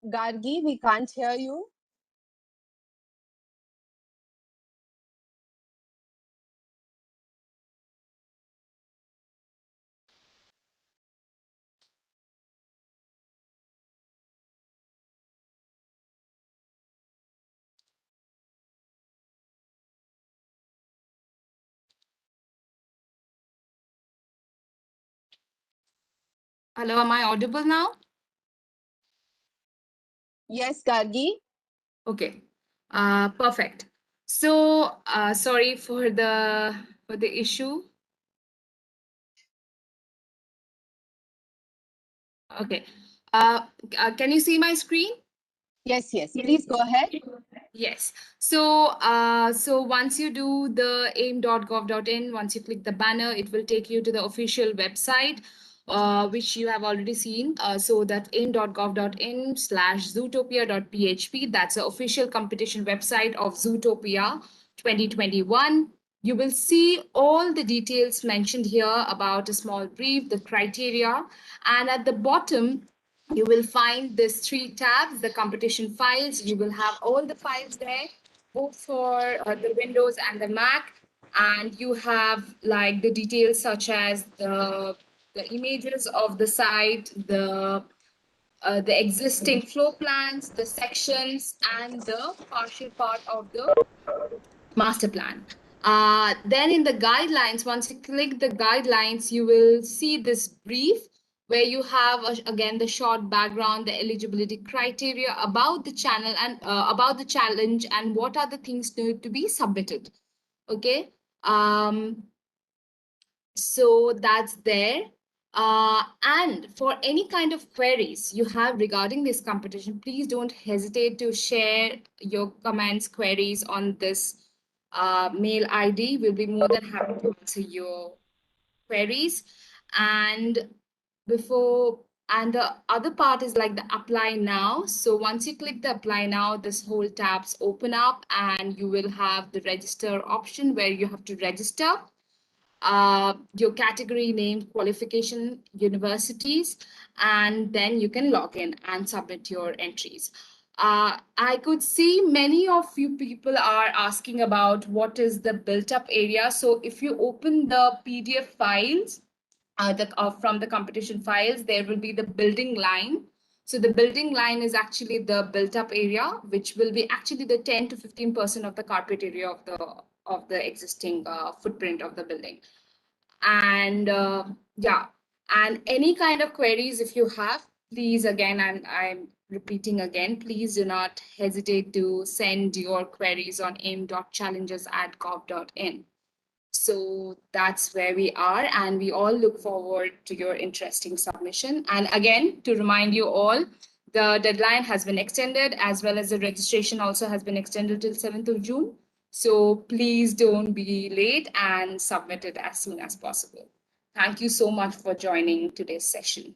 Gargi, we can't hear you. Hello, am I audible now? Yes, Gargi. Okay, perfect. So sorry for the issue. Okay, can you see my screen? Yes, yes. Please go ahead. Yes. So once you do the aim.gov.in, once you click the banner, it will take you to the official website, which you have already seen. So that aim.gov.in/zootopia.php, that's the official competition website of Zootopia 2021. You will see all the details mentioned here about a small brief, the criteria, and at the bottom, you will find these three tabs, the competition files. You will have all the files there, both for the Windows and the Mac. And you have like the details such as the images of the site, the existing floor plans, the sections, and the partial part of the master plan. Then in the guidelines, once you click the guidelines, you will see this brief where you have again the short background, the eligibility criteria about the channel and about the challenge and what are the things to be submitted. Okay. So that's there. And for any kind of queries you have regarding this competition, please don't hesitate to share your comments, queries on this mail ID. We'll be more than happy to answer your queries. And the other part is like the apply now. So once you click the apply now, this whole tabs open up and you will have the register option where you have to register your category name, qualification, universities, and then you can log in and submit your entries. I could see many of you people are asking about what is the built up area. So if you open the PDF files from the competition files, there will be the building line. So the building line is actually the built up area, which will be actually the 10 to 15% of the carpet area of the existing footprint of the building. And yeah, and any kind of queries if you have, please, again, I'm repeating again, please do not hesitate to send your queries on aim.challenges@gov.in. So that's where we are, and we all look forward to your interesting submission. And again, to remind you all, the deadline has been extended, as well as the registration also has been extended till 7th of June. So please don't be late and submit it as soon as possible. Thank you so much for joining today's session.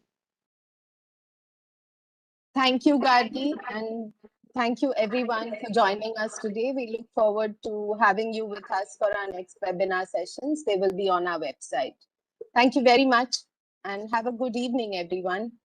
Thank you, Gargi, and thank you everyone for joining us today. We look forward to having you with us for our next webinar sessions. They will be on our website. Thank you very much and have a good evening, everyone.